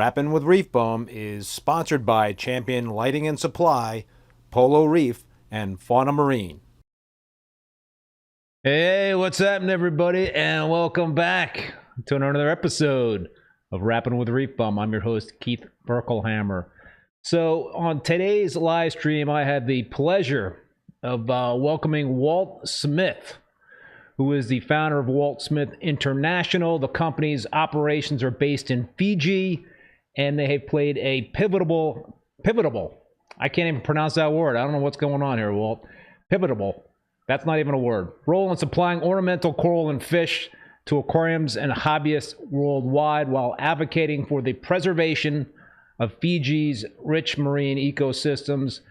Rappin with ReefBum is sponsored by Champion Lighting and Supply, Polo Reef, and Fauna Marin. Hey, what's happening, everybody, and welcome back to another episode of Rappin with ReefBum. I'm your host, Keith Berkelhamer. So on today's live stream, I had the pleasure of welcoming Walt Smith, who is the founder of Walt Smith International. The company's operations are based in Fiji, and they have played a pivotal, I can't even pronounce that word. I don't know what's going on here, Walt. Pivotal, that's not even a word. Role in supplying ornamental coral and fish to aquariums and hobbyists worldwide while advocating for the preservation of Fiji's rich marine ecosystems.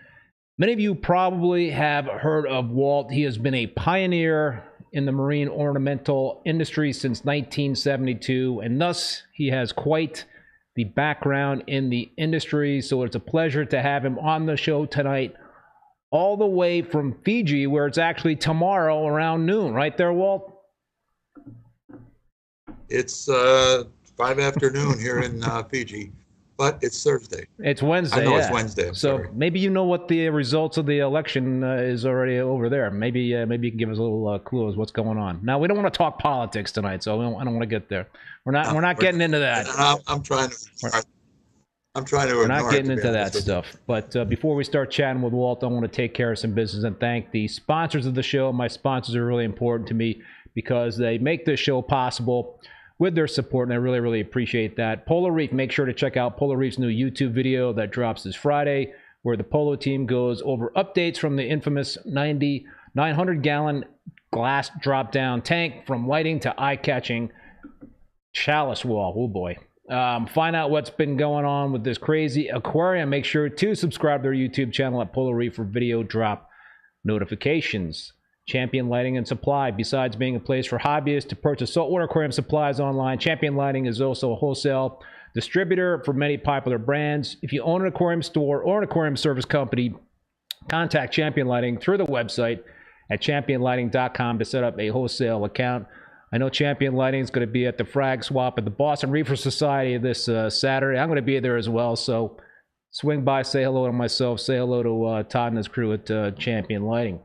Many of you probably have heard of Walt. He has been a pioneer in the marine ornamental industry since 1972, and thus he has quite the background in the industry. So it's a pleasure to have him on the show tonight, all the way from Fiji, where it's actually tomorrow around noon. Right there, Walt? It's 5 afternoon here in Fiji. But it's Thursday. It's Wednesday. I know, yeah. It's Wednesday. So maybe you know what the results of the election is already over there. Maybe you can give us a little clue as what's going on. Now, we don't want to talk politics tonight, so I don't want to get there. We're not getting into that. I'm trying to. We're not getting into that stuff. But before we start chatting with Walt, I want to take care of some business and thank the sponsors of the show. My sponsors are really important to me because they make this show possible with their support, and I really, really appreciate that. Polo Reef, make sure to check out Polo Reef's new YouTube video that drops this Friday, where the Polo team goes over updates from the infamous 900-gallon glass drop-down tank, from lighting to eye-catching chalice wall. Oh boy. Find out what's been going on with this crazy aquarium. Make sure to subscribe to their YouTube channel at Polo Reef for video drop notifications. Champion Lighting and Supply. Besides being a place for hobbyists to purchase saltwater aquarium supplies online, Champion Lighting is also a wholesale distributor for many popular brands. If you own an aquarium store or an aquarium service company, contact Champion Lighting through the website at championlighting.com to set up a wholesale account. I know Champion Lighting is going to be at the Frags swap at the Boston Reefer Society this Saturday. I'm going to be there as well, so swing by, say hello to myself, say hello to Todd and his crew at Champion Lighting.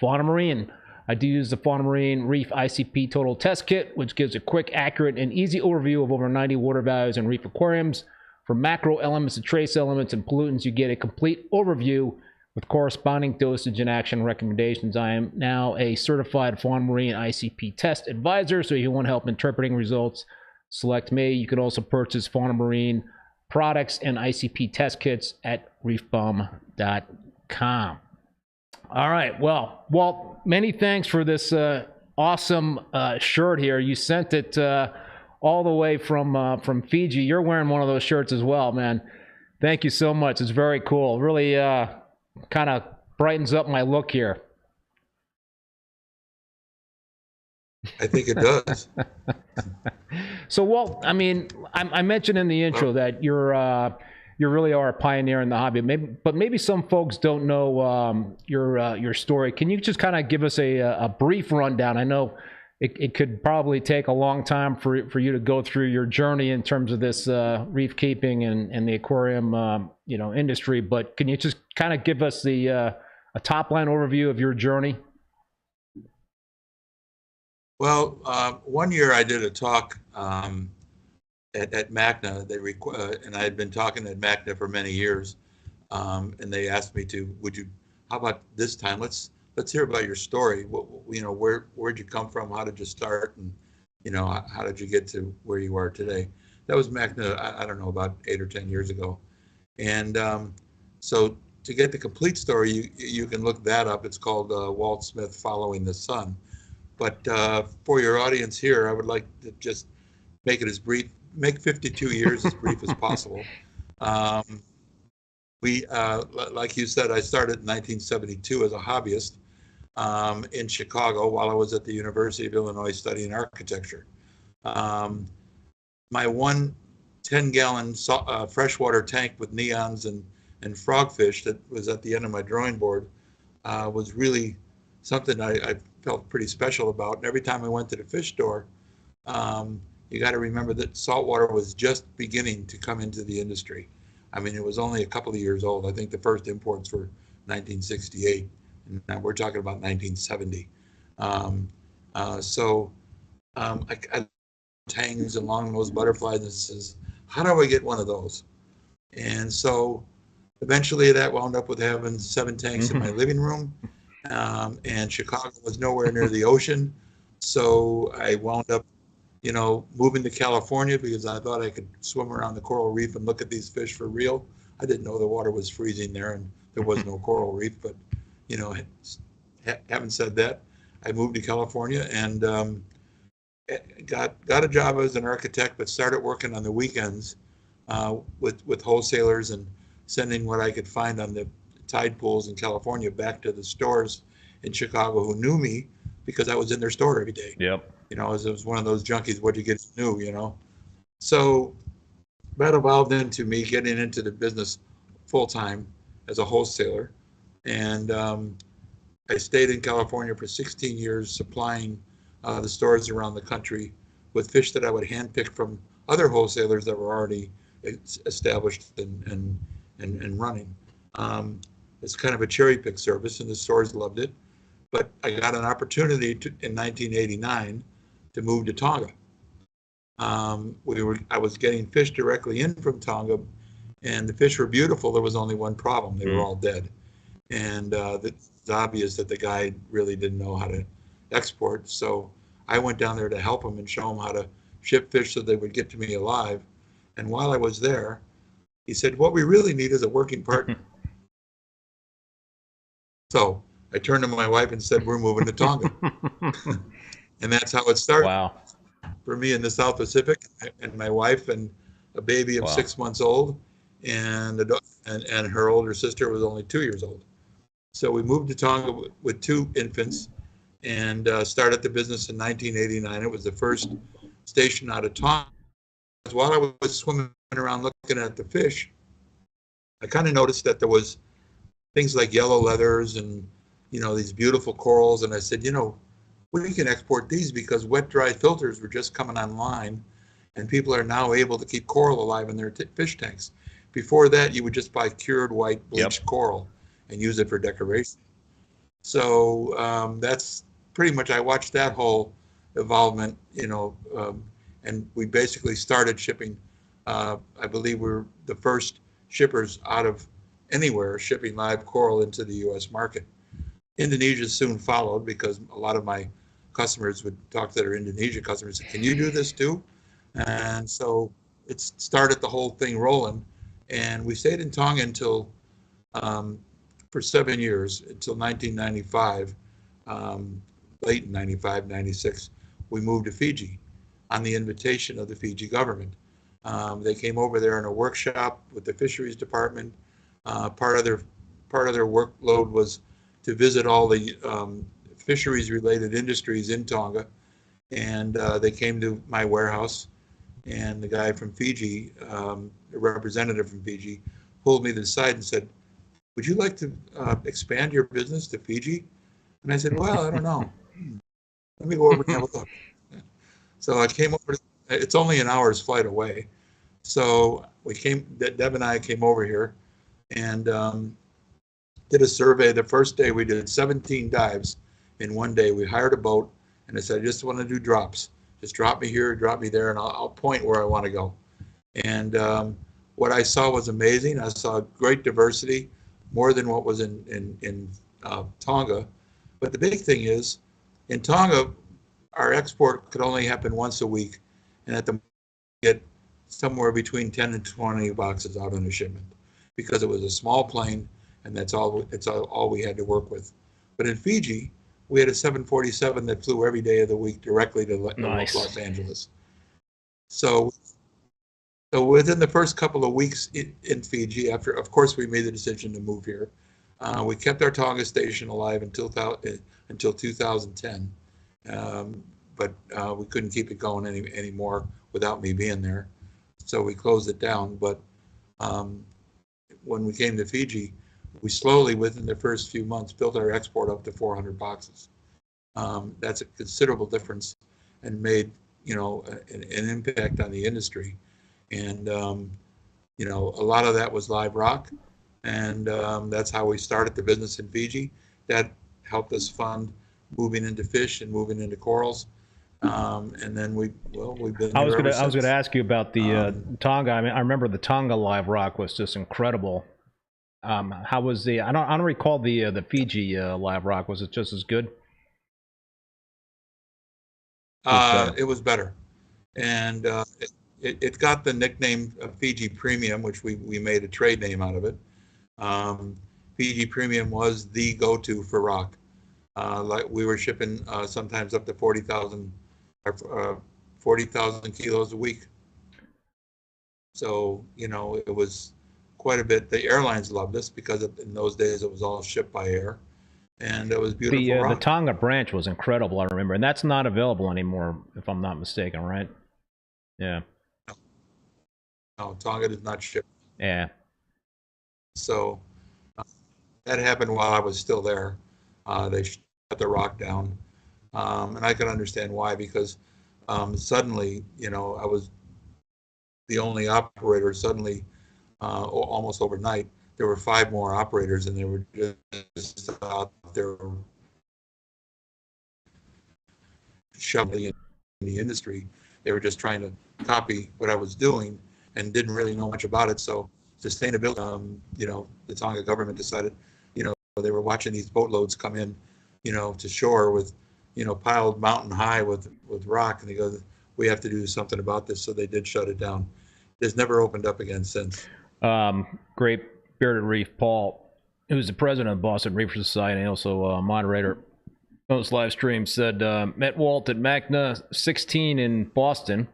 Fauna Marin. I do use the Fauna Marin Reef ICP Total Test Kit, which gives a quick, accurate, and easy overview of over 90 water values in reef aquariums. From macro elements to trace elements and pollutants, you get a complete overview with corresponding dosage and action recommendations. I am now a certified Fauna Marin ICP test advisor, so if you want help interpreting results, select me. You can also purchase Fauna Marin products and ICP test kits at reefbum.com. All right. Well, Walt, many thanks for this awesome shirt here. You sent it all the way from Fiji. You're wearing one of those shirts as well, man. Thank you so much. It's very cool. Really kind of brightens up my look here. I think it does. So, Walt, I mean, I mentioned in the intro that you really are a pioneer in the hobby. Maybe some folks don't know your story. Can you just kind of give us a brief rundown? I know it could probably take a long time for you to go through your journey in terms of this reef keeping and the aquarium industry. But can you just kind of give us a top line overview of your journey? Well, one year I did a talk at MACNA, and I had been talking at MACNA for many years, and they asked me to, how about this time? Let's hear about your story. Where'd you come from? How did you start? And how did you get to where you are today? That was MACNA. I don't know, about 8 or 10 years ago. And so to get the complete story, you can look that up. It's called Walt Smith Following the Sun. But for your audience here, I would like to just make it as brief. Make 52 years as brief as possible. Like you said, I started in 1972 as a hobbyist in Chicago while I was at the University of Illinois studying architecture. My one 10-gallon freshwater tank with neons and frogfish that was at the end of my drawing board was really something I felt pretty special about. And every time I went to the fish store, you got to remember that saltwater was just beginning to come into the industry. I mean, it was only a couple of years old. I think the first imports were 1968, and now we're talking about 1970. I tangs and long-nosed butterflies and says, how do I get one of those? And so eventually that wound up with having 7 tanks in my living room. And Chicago was nowhere near the ocean. So I wound up, moving to California because I thought I could swim around the coral reef and look at these fish for real. I didn't know the water was freezing there and there was no coral reef, but, having said that, I moved to California and got a job as an architect, but started working on the weekends with wholesalers and sending what I could find on the tide pools in California back to the stores in Chicago who knew me because I was in their store every day. Yep. It was one of those junkies, what'd you get new, So that evolved into me getting into the business full-time as a wholesaler. And I stayed in California for 16 years supplying the stores around the country with fish that I would handpick from other wholesalers that were already established and running. It's kind of a cherry pick service, and the stores loved it. But I got an opportunity in 1989 to move to Tonga. I was getting fish directly in from Tonga, and the fish were beautiful. There was only one problem: they were all dead, and it's obvious that the guy really didn't know how to export. So I went down there to help him and show him how to ship fish so they would get to me alive. And while I was there, he said, what we really need is a working partner. So I turned to my wife and said, we're moving to Tonga. And that's how it started. Wow. For me in the South Pacific, and my wife and a baby of 6 months old, and her older sister was only 2 years old. So we moved to Tonga with 2 infants and started the business in 1989. It was the first station out of Tonga. While I was swimming around looking at the fish, I kind of noticed that there was things like yellow leathers and, these beautiful corals. And I said, we can export these because wet dry filters were just coming online and people are now able to keep coral alive in their fish tanks. Before that, you would just buy cured white bleached coral and use it for decoration. So that's pretty much, I watched that whole evolvement, and we basically started shipping. I believe we're the first shippers out of anywhere shipping live coral into the U.S. market. Indonesia soon followed because a lot of my customers would talk to their Indonesia customers, can you do this too? And so it started the whole thing rolling. And we stayed in Tonga until, for 7 years, until 1995, late in 95, 96, we moved to Fiji on the invitation of the Fiji government. They came over there in a workshop with the fisheries department. Part of their workload was to visit all the fisheries-related industries in Tonga, and they came to my warehouse, and the guy from Fiji, a representative from Fiji, pulled me to the side and said, would you like to expand your business to Fiji? And I said, well, I don't know. Let me go over and have a look. So I came over, it's only an hour's flight away. So Deb and I came over here and did a survey. The first day we did 17 dives in one day. We hired a boat and I said, I just want to do drops. Just drop me here, drop me there, and I'll point where I want to go. And what I saw was amazing. I saw great diversity, more than what was in Tonga. But the big thing is, in Tonga, our export could only happen once a week, and at the get somewhere between 10 and 20 boxes out on a shipment, because it was a small plane, and that's all we had to work with. But in Fiji, we had a 747 that flew every day of the week directly to Los Angeles. So within the first couple of weeks in Fiji, after, of course, we made the decision to move here. We kept our Tonga station alive until 2010, but we couldn't keep it going anymore without me being there. So we closed it down. But when we came to Fiji, we slowly, within the first few months, built our export up to 400 boxes. That's a considerable difference, and made an impact on the industry. And, a lot of that was live rock. And that's how we started the business in Fiji. That helped us fund moving into fish and moving into corals. And then we've been. I was gonna ask you about the Tonga. I mean, I remember the Tonga live rock was just incredible. How was the? I don't recall the Fiji live rock. Was it just as good? It was better, and it got the nickname of Fiji Premium, which we made a trade name out of it. Fiji Premium was the go-to for rock. Like we were shipping sometimes up to 40,000 kilos a week. So, it was quite a bit. The airlines loved us because in those days it was all shipped by air, and it was beautiful rock. The Tonga branch was incredible, I remember, and that's not available anymore, if I'm not mistaken, right? Yeah. No, Tonga did not ship. Yeah. So that happened while I was still there. They shut the rock down, and I can understand why, because suddenly, I was the only operator. Suddenly, almost overnight, there were 5 more operators, and they were just out there shoveling in the industry. They were just trying to copy what I was doing and didn't really know much about it. So sustainability, the Tonga government decided, they were watching these boatloads come in, to shore with, piled mountain high with rock, and they go, we have to do something about this. So they did shut it down. It's never opened up again since. Great Bearded Reef Paul, who's the president of Boston Reef Society and also a moderator on this live stream, said, met Walt at MACNA 16 in Boston.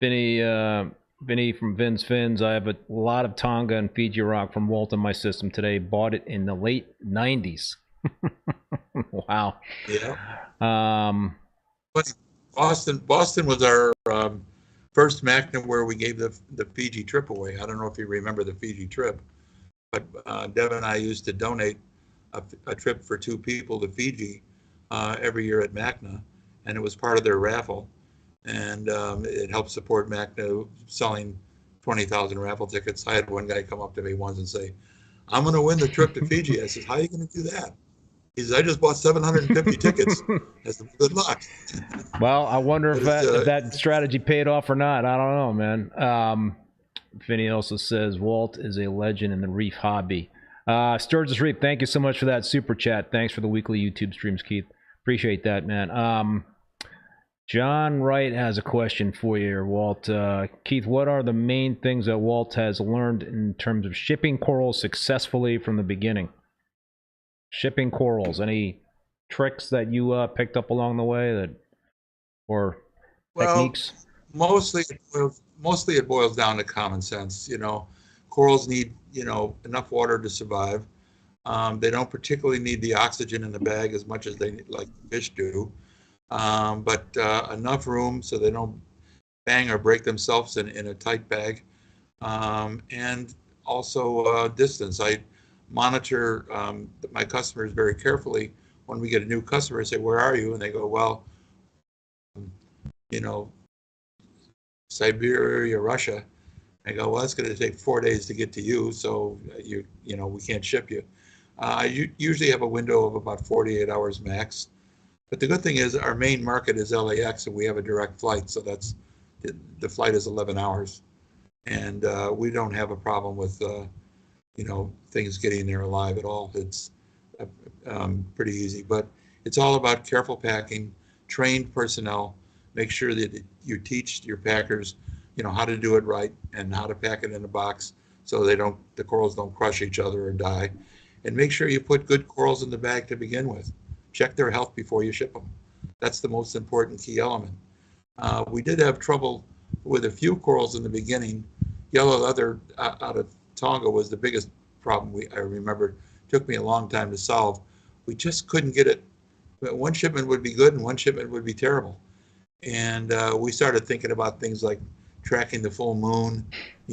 Vinny from Vin's Fins, I have a lot of Tonga and Fiji rock from Walt in my system today. Bought it in the late 90s. Wow. Yeah. Boston was our first MACNA where we gave the Fiji trip away. I don't know if you remember the Fiji trip, but Deb and I used to donate a trip for 2 people to Fiji every year at MACNA, and it was part of their raffle. And it helped support MACNA selling 20,000 raffle tickets. I had one guy come up to me once and say, I'm going to win the trip to Fiji. I said, how are you going to do that? He says, I just bought 750 tickets. I said, good luck. Well, I wonder if that strategy paid off or not. I don't know, man. Vinny also says, Walt is a legend in the reef hobby. Sturgis Reef, thank you so much for that super chat. Thanks for the weekly YouTube streams, Keith. Appreciate that, man. John Wright has a question for you here, Walt. Keith, what are the main things that Walt has learned in terms of shipping corals successfully from the beginning? Shipping corals, any tricks that you picked up along the way or techniques? Mostly it boils down to common sense. Corals need, enough water to survive. They don't particularly need the oxygen in the bag as much as they like fish do. But enough room so they don't bang or break themselves in a tight bag. And also distance. I monitor my customers very carefully. When we get a new customer, I say, where are you? And they go, well, Siberia, Russia. I go, well, it's going to take 4 days to get to you, so we can't ship you. I usually have a window of about 48 hours max. But the good thing is our main market is LAX, and we have a direct flight, so the flight is 11 hours, and we don't have a problem with things getting there alive at all. It's pretty easy, but it's all about careful packing, trained personnel. Make sure that you teach your packers, how to do it right and how to pack it in a box so the corals don't crush each other or die, and make sure you put good corals in the bag to begin with. Check their health before you ship them. That's the most important key element. We did have trouble with a few corals in the beginning. Yellow leather out of Tonga was the biggest problem I remember. It took me a long time to solve. We just couldn't get it. One shipment would be good and one shipment would be terrible. And we started thinking about things like tracking the full moon,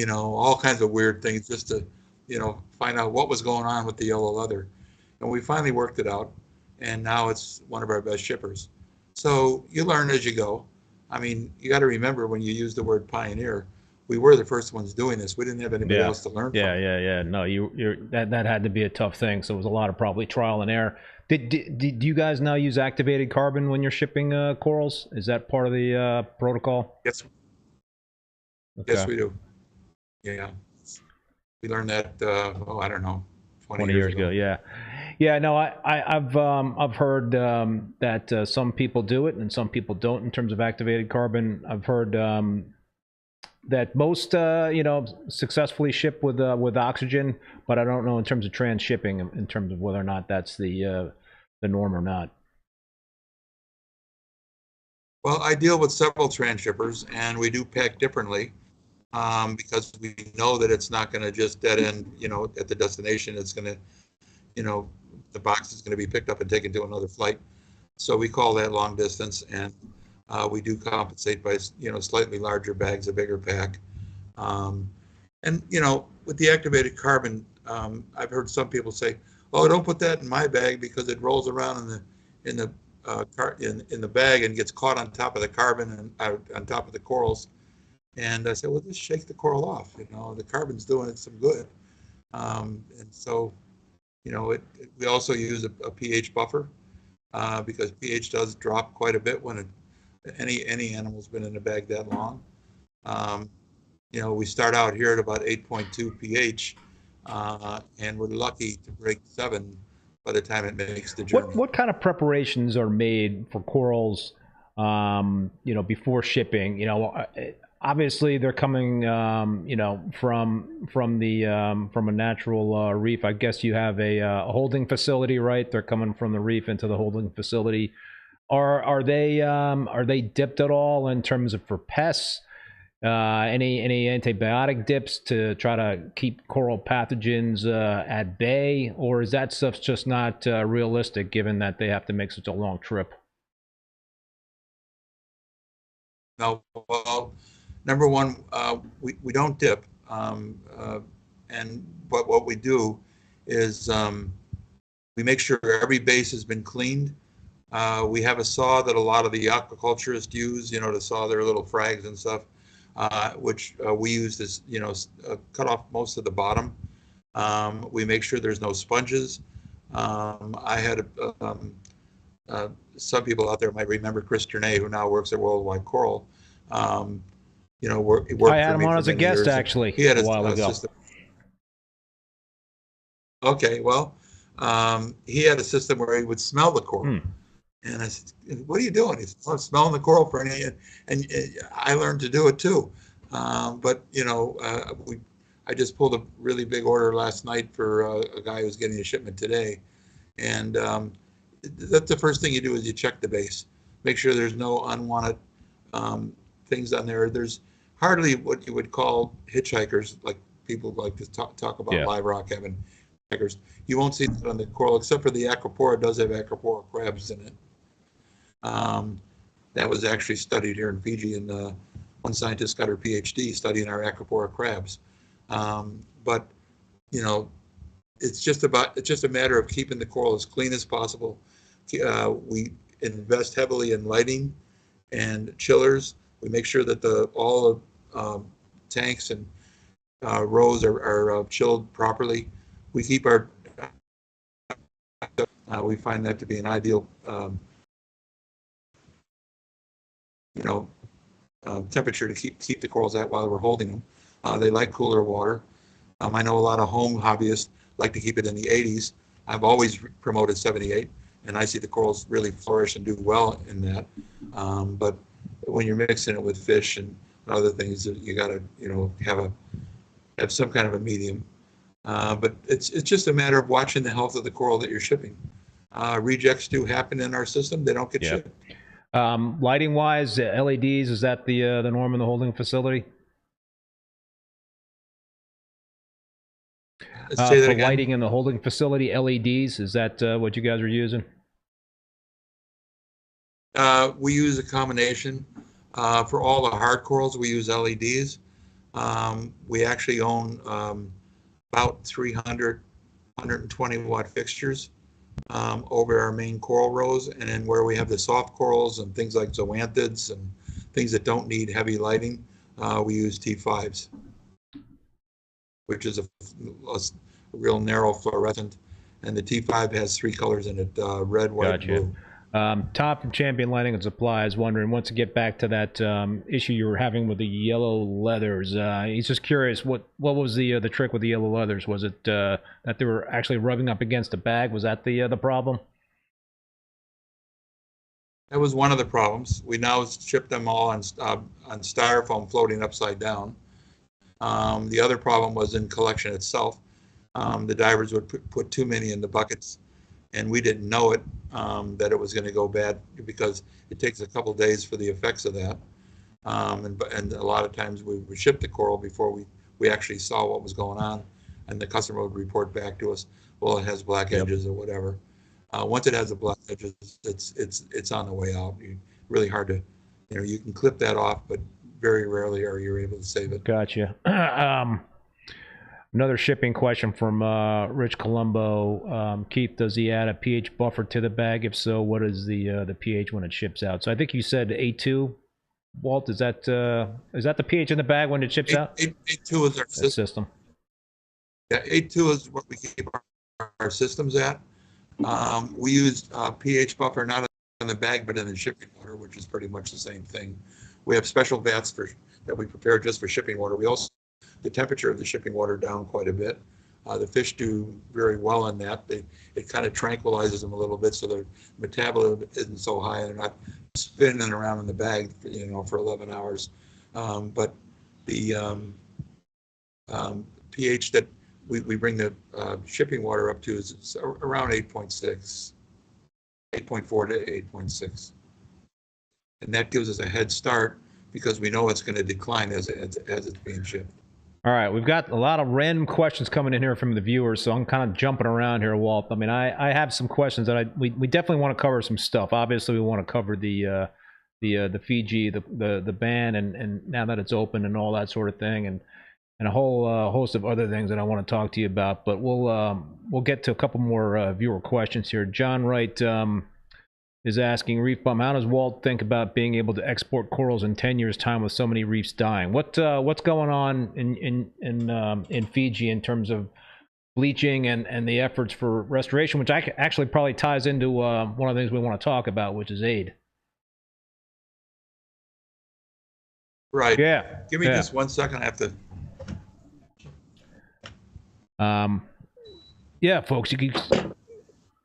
all kinds of weird things just to, find out what was going on with the yellow leather. And we finally worked it out. And now it's one of our best shippers. So you learn as you go. I mean, you got to remember when you use the word pioneer, we were the first ones doing this. We didn't have anybody else to learn from. Yeah. No, that had to be a tough thing. So it was a lot of probably trial and error. Did you guys now use activated carbon when you're shipping corals? Is that part of the protocol? Yes. Okay. Yes, we do. Yeah. We learned that, I don't know, 20 years ago. Yeah, no, I've heard that some people do it and some people don't in terms of activated carbon. I've heard that most successfully ship with oxygen, but I don't know in terms of transshipping, in terms of whether or not that's the norm or not. Well, I deal with several transshippers, and we do pack differently because we know that it's not going to just dead end, at the destination. It's going to, the box is going to be picked up and taken to another flight. So we call that long distance, and we do compensate by, slightly larger bags, a bigger pack. And, with the activated carbon, I've heard some people say, "Oh, don't put that in my bag because it rolls around in the bag and gets caught on top of the carbon and on top of the corals." And I said, "Well, just shake the coral off. The carbon's doing it some good." And so, we also use a pH buffer because pH does drop quite a bit when any animal's been in a bag that long. We start out here at about 8.2 pH, and we're lucky to break 7 by the time it makes the journey. What kind of preparations are made for corals, before shipping? Obviously they're coming, from a natural reef. I guess you have a holding facility, right? They're coming from the reef into the holding facility. Are they dipped at all in terms of for pests? Any antibiotic dips to try to keep coral pathogens at bay, or is that stuff just not realistic given that they have to make such a long trip? No, well, number one, we don't dip, but what we do is we make sure every base has been cleaned. We have a saw that a lot of the aquaculturists use, to saw their little frags and stuff, which we use to, cut off most of the bottom. We make sure there's no sponges. I had some people out there might remember Chris Ternay, who now works at Worldwide Coral. Worked I had him on as a guest, actually, he had a while ago. System. Okay, well, he had a system where he would smell the coral. And I said, "What are you doing?" He said, "I'm smelling the coral for any," and I learned to do it too. But I just pulled a really big order last night for a guy who's getting a shipment today, and that's the first thing you do is you check the base, make sure there's no unwanted things on there. There's hardly what you would call hitchhikers, like people like to talk about live rock having hitchhikers. You won't see that on the coral, except for the Aquapora. It does have Aquapora crabs in it. That was actually studied here in Fiji, and one scientist got her PhD studying our Aquapora crabs. But it's just a matter of keeping the coral as clean as possible. We invest heavily in lighting and chillers. We make sure that all the tanks and rows are chilled properly. We keep our we find that to be an ideal temperature to keep the corals at while we're holding them. They like cooler water. I know a lot of home hobbyists like to keep it in the 80s. I've always promoted 78, and I see the corals really flourish and do well in that. But when you're mixing it with fish and other things, you got to have some kind of a medium. But it's just a matter of watching the health of the coral that you're shipping. Rejects do happen in our system; they don't get shipped. Lighting wise, LEDs, is that the norm in the holding facility? Say that for again. Lighting in the holding facility, LEDs, is that what you guys are using? We use a combination. For all the hard corals, we use LEDs. We actually own about 300, 120 watt fixtures over our main coral rows, and then where we have the soft corals and things like zoanthids and things that don't need heavy lighting, we use T5s, which is a real narrow fluorescent, and the T5 has 3 colors in it: red, white, blue. Todd from Champion Lighting and Supply is wondering, once to get back to that issue you were having with the yellow leathers. He's just curious, what was the trick with the yellow leathers? Was it that they were actually rubbing up against the bag? Was that the problem? That was one of the problems. We now ship them all on styrofoam floating upside down. The other problem was in collection itself. The divers would put too many in the buckets, and we didn't know it, that it was going to go bad, because it takes a couple days for the effects of that. And a lot of times we would ship the coral before we actually saw what was going on, and the customer would report back to us, well, it has black edges or whatever. Once it has the black edges, it's on the way out. Really hard to, you can clip that off, but very rarely are you able to save it. Gotcha. Another shipping question from Rich Colombo. Keith, does he add a pH buffer to the bag? If so, what is the pH when it ships out? So I think you said 8.2. Walt, is that the pH in the bag when it ships out? 8.2 is our system. Yeah, 8.2 is what we keep our systems at. We use pH buffer not in the bag, but in the shipping water, which is pretty much the same thing. We have special vats that we prepare just for shipping water. We also the temperature of the shipping water down quite a bit. The fish do very well in that. It kind of tranquilizes them a little bit, so their metabolism isn't so high, and they're not spinning around in the bag, for 11 hours. But the pH that we bring the shipping water up to is around 8.6, 8.4 to 8.6, and that gives us a head start because we know it's going to decline as it's being shipped. All right, we've got a lot of random questions coming in here from the viewers, so I'm kind of jumping around here, Walt. I mean, I have some questions that we definitely want to cover some stuff. Obviously, we want to cover the Fiji, the ban, and now that it's open and all that sort of thing, and a whole host of other things that I want to talk to you about. But we'll get to a couple more viewer questions here. John Wright is asking, ReefBum, how does Walt think about being able to export corals in 10 years' time with so many reefs dying? What's going on in Fiji in terms of bleaching and the efforts for restoration, which actually probably ties into one of the things we want to talk about, which is aid. Right. Yeah. Give me just 1 second. I have to. Yeah, folks, you can.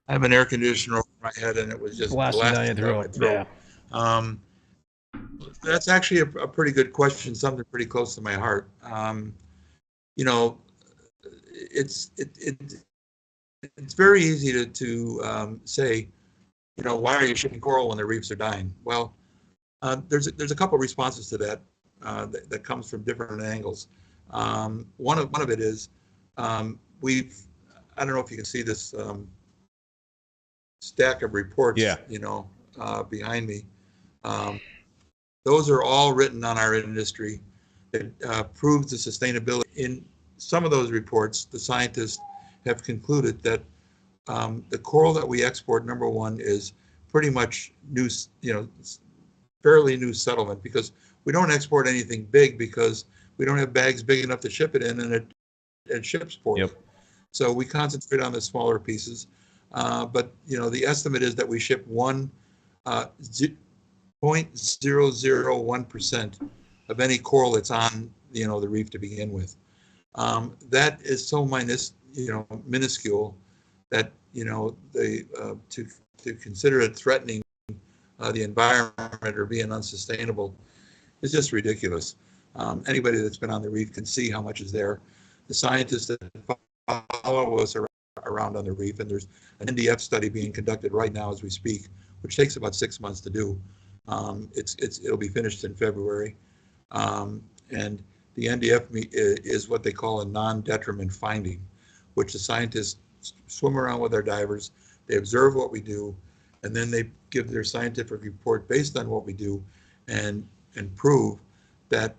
I have an air conditioner over my head, and it was just blasting down my throat. Yeah. That's actually a pretty good question, something pretty close to my heart. It's very easy to say, why are you shipping coral when the reefs are dying? Well, there's a couple of responses to that that comes from different angles. One of it is I don't know if you can see this stack of reports, behind me. Those are all written on our industry that proves the sustainability. In some of those reports, the scientists have concluded that the coral that we export, number one, is pretty much new, fairly new settlement, because we don't export anything big because we don't have bags big enough to ship it in, and it ships poorly. Yep. So we concentrate on the smaller pieces. But the estimate is that we ship 0.001% of any coral that's on the reef to begin with. That is so minuscule that to consider it threatening the environment or being unsustainable is just ridiculous. Anybody that's been on the reef can see how much is there. The scientists that follow us around on the reef, and there's an NDF study being conducted right now as we speak, which takes about 6 months to do. It'll be finished in February, and the NDF is what they call a non-detriment finding, which the scientists swim around with our divers, they observe what we do, and then they give their scientific report based on what we do, and prove that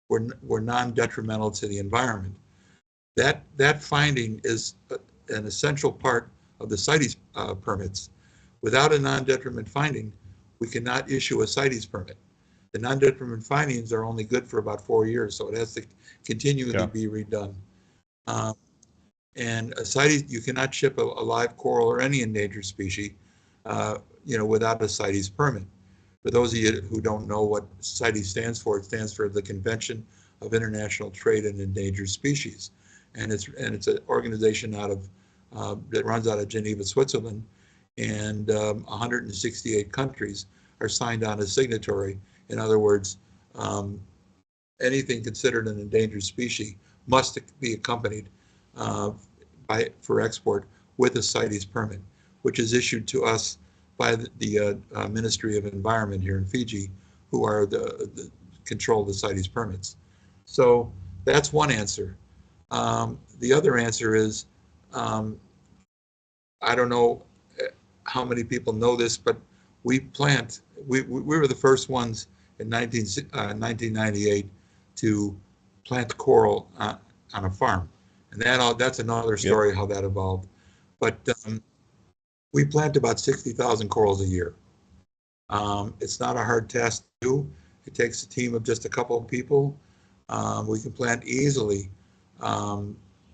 we're non-detrimental to the environment. That finding is an essential part of the CITES permits. Without a non-detriment finding, we cannot issue a CITES permit. The non-detriment findings are only good for about 4 years, so it has to continually be redone. And a CITES, you cannot ship a live coral or any endangered species, without a CITES permit. For those of you who don't know what CITES stands for, it stands for the Convention of International Trade in Endangered Species, and it's an organization that runs out of Geneva, Switzerland, and 168 countries are signed on as signatory. In other words, anything considered an endangered species must be accompanied for export with a CITES permit, which is issued to us by the Ministry of Environment here in Fiji, who are the control the CITES permits. So that's one answer. The other answer is, I don't know how many people know this, but we were the first ones in 1998 to plant coral on a farm. And that's another story how that evolved. But we plant about 60,000 corals a year. It's not a hard task to do. It takes a team of just a couple of people. We can plant easily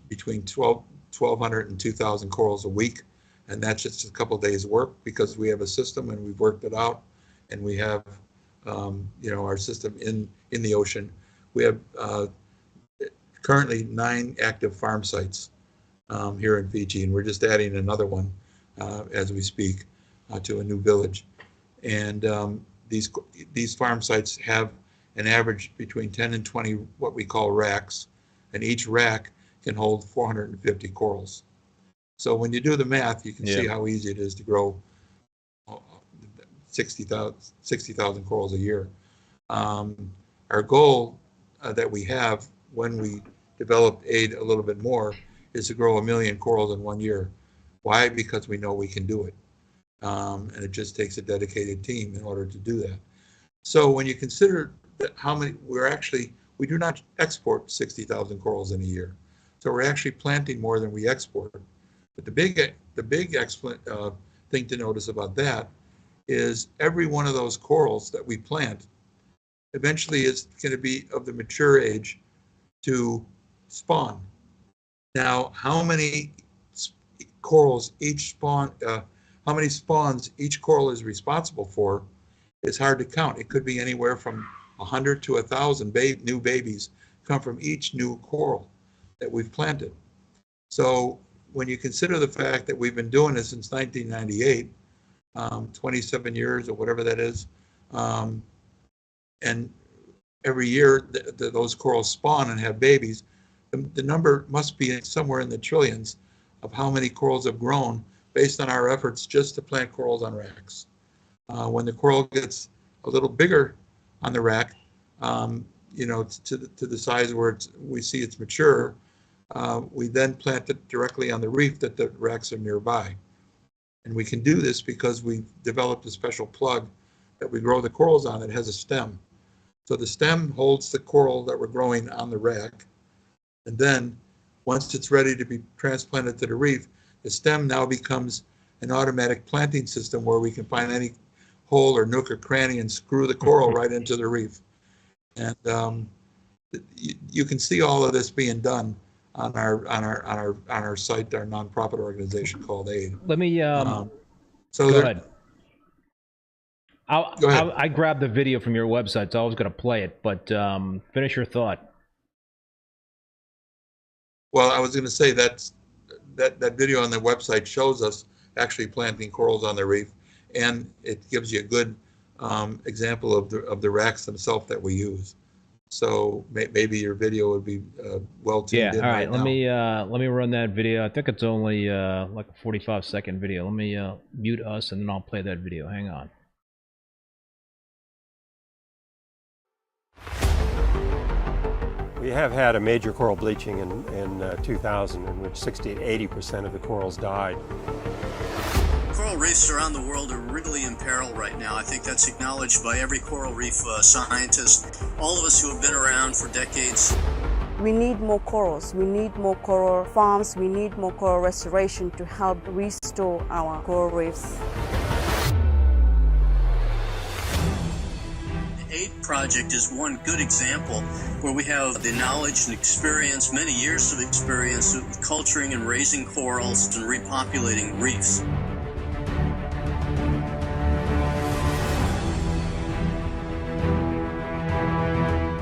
between 1,200 and 2,000 corals a week. And that's just a couple of days work because we have a system and we've worked it out, and we have our system in the ocean. We have currently 9 active farm sites here in Fiji, and we're just adding another one as we speak to a new village. And these farm sites have an average between 10 and 20 what we call racks, and each rack can hold 450 corals. So when you do the math, you can see how easy it is to grow 60,000 corals a year. Our goal that we have when we develop aid a little bit more is to grow 1 million corals in 1 year. Why? Because we know we can do it. And it just takes a dedicated team in order to do that. So when you consider that how many, we do not export 60,000 corals in a year. So we're actually planting more than we export. But the big excellent thing to notice about that is every one of those corals that we plant eventually is going to be of the mature age to spawn. Now, how many corals each spawn, how many spawns each coral is responsible for is hard to count. It could be anywhere from 100 to 1,000 new babies come from each new coral that we've planted. So when you consider the fact that we've been doing this since 1998, 27 years or whatever that is, and every year those corals spawn and have babies, the number must be somewhere in the trillions of how many corals have grown based on our efforts just to plant corals on racks. When the coral gets a little bigger on the rack, to the size where we see it's mature, we then plant it directly on the reef that the racks are nearby. And we can do this because we've developed a special plug that we grow the corals on that has a stem. So the stem holds the coral that we're growing on the rack. And then once it's ready to be transplanted to the reef, the stem now becomes an automatic planting system where we can find any hole or nook or cranny and screw the coral right into the reef. And you can see all of this being done on our site, our nonprofit organization called AID. Let me go ahead. Go ahead. I grabbed the video from your website, so I was going to play it, but finish your thought. Well, I was going to say that video on the website shows us actually planting corals on the reef, and it gives you a good example of the racks themselves that we use. So maybe your video would be well tuned in. All right. Let me run that video. I think it's only like a 45-second video. Let me mute us, and then I'll play that video. Hang on. We have had a major coral bleaching in 2000 in which 60 to 80% of the corals died. Coral reefs around the world are really in peril right now. I think that's acknowledged by every coral reef scientist, all of us who have been around for decades. We need more corals, we need more coral farms, we need more coral restoration to help restore our coral reefs. The AID project is one good example where we have the knowledge and experience, many years of experience with culturing and raising corals and repopulating reefs.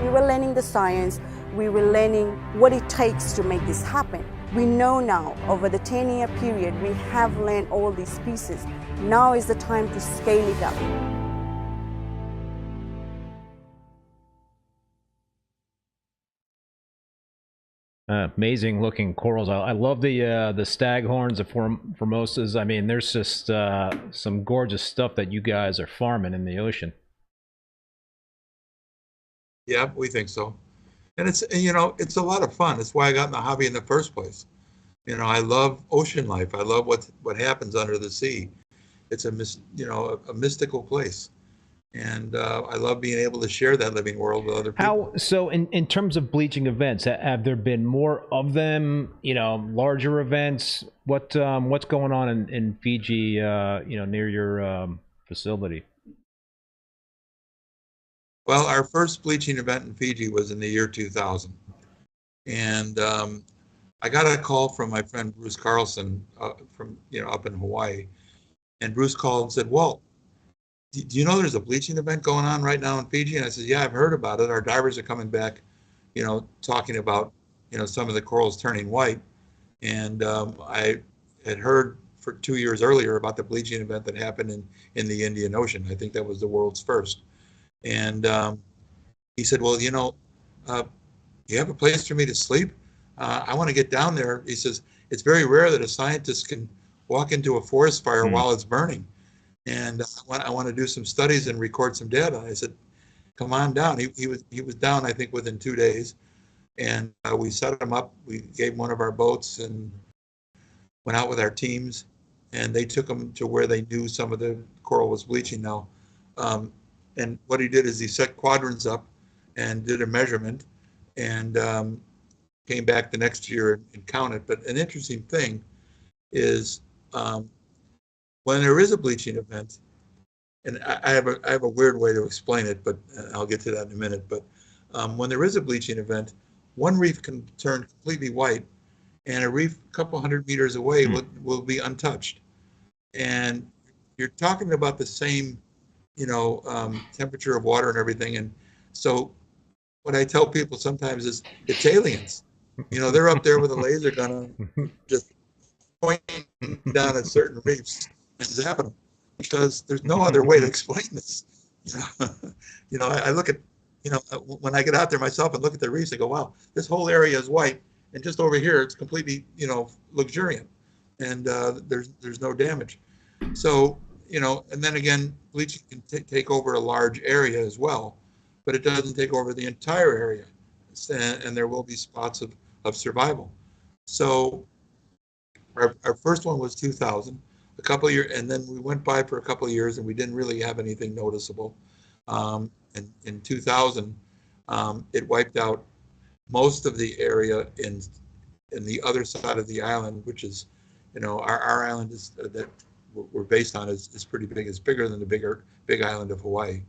We were learning the science, we were learning what it takes to make this happen. We know now, over the 10-year period, we have learned all these pieces. Now is the time to scale it up. Amazing looking corals. I love the staghorns, the formosas. I mean, there's just some gorgeous stuff that you guys are farming in the ocean. Yeah, we think so. And it's, you know, it's a lot of fun. That's why I got in the hobby in the first place. You know, I love ocean life. I love what happens under the sea. It's a mystical place. And I love being able to share that living world with other people. So in terms of bleaching events, have there been more of them, you know, larger events? What's going on in Fiji, you know, near your facility? Well, our first bleaching event in Fiji was in the year 2000. And I got a call from my friend Bruce Carlson from, you know, up in Hawaii. And Bruce called and said, Walt, do you know there's a bleaching event going on right now in Fiji? And I said, yeah, I've heard about it. Our divers are coming back, you know, talking about, you know, some of the corals turning white. And I had heard for 2 years earlier about the bleaching event that happened in the Indian Ocean. I think that was the world's first. And he said, well, you know, you have a place for me to sleep? I want to get down there. He says, it's very rare that a scientist can walk into a forest fire while it's burning. And I want to do some studies and record some data. I said, come on down. He was down, I think, within 2 days. And we set him up. We gave him one of our boats and went out with our teams. And they took him to where they knew some of the coral was bleaching now. And what he did is he set quadrants up and did a measurement and came back the next year and counted. But an interesting thing is when there is a bleaching event, and I have a weird way to explain it, but I'll get to that in a minute. But when there is a bleaching event, one reef can turn completely white, and a reef a couple hundred meters away will be untouched. And you're talking about the same, you know, temperature of water and everything. And so what I tell people sometimes is it's aliens. You know, they're up there with a laser gun just pointing down at certain reefs and zapping them, because there's no other way to explain this. You know, I look at, you know, when I get out there myself and look at the reefs, I go, wow, this whole area is white, and just over here it's completely, you know, luxuriant, and there's no damage. So, you know, and then again, bleaching can take over a large area as well, but it doesn't take over the entire area, and there will be spots of survival. So our first one was 2000, a couple of years, and then we went by for a couple of years and we didn't really have anything noticeable. In 2000, it wiped out most of the area in the other side of the island, which is, you know, our island is that we're based on is pretty big. It's bigger than the big island of Hawaii.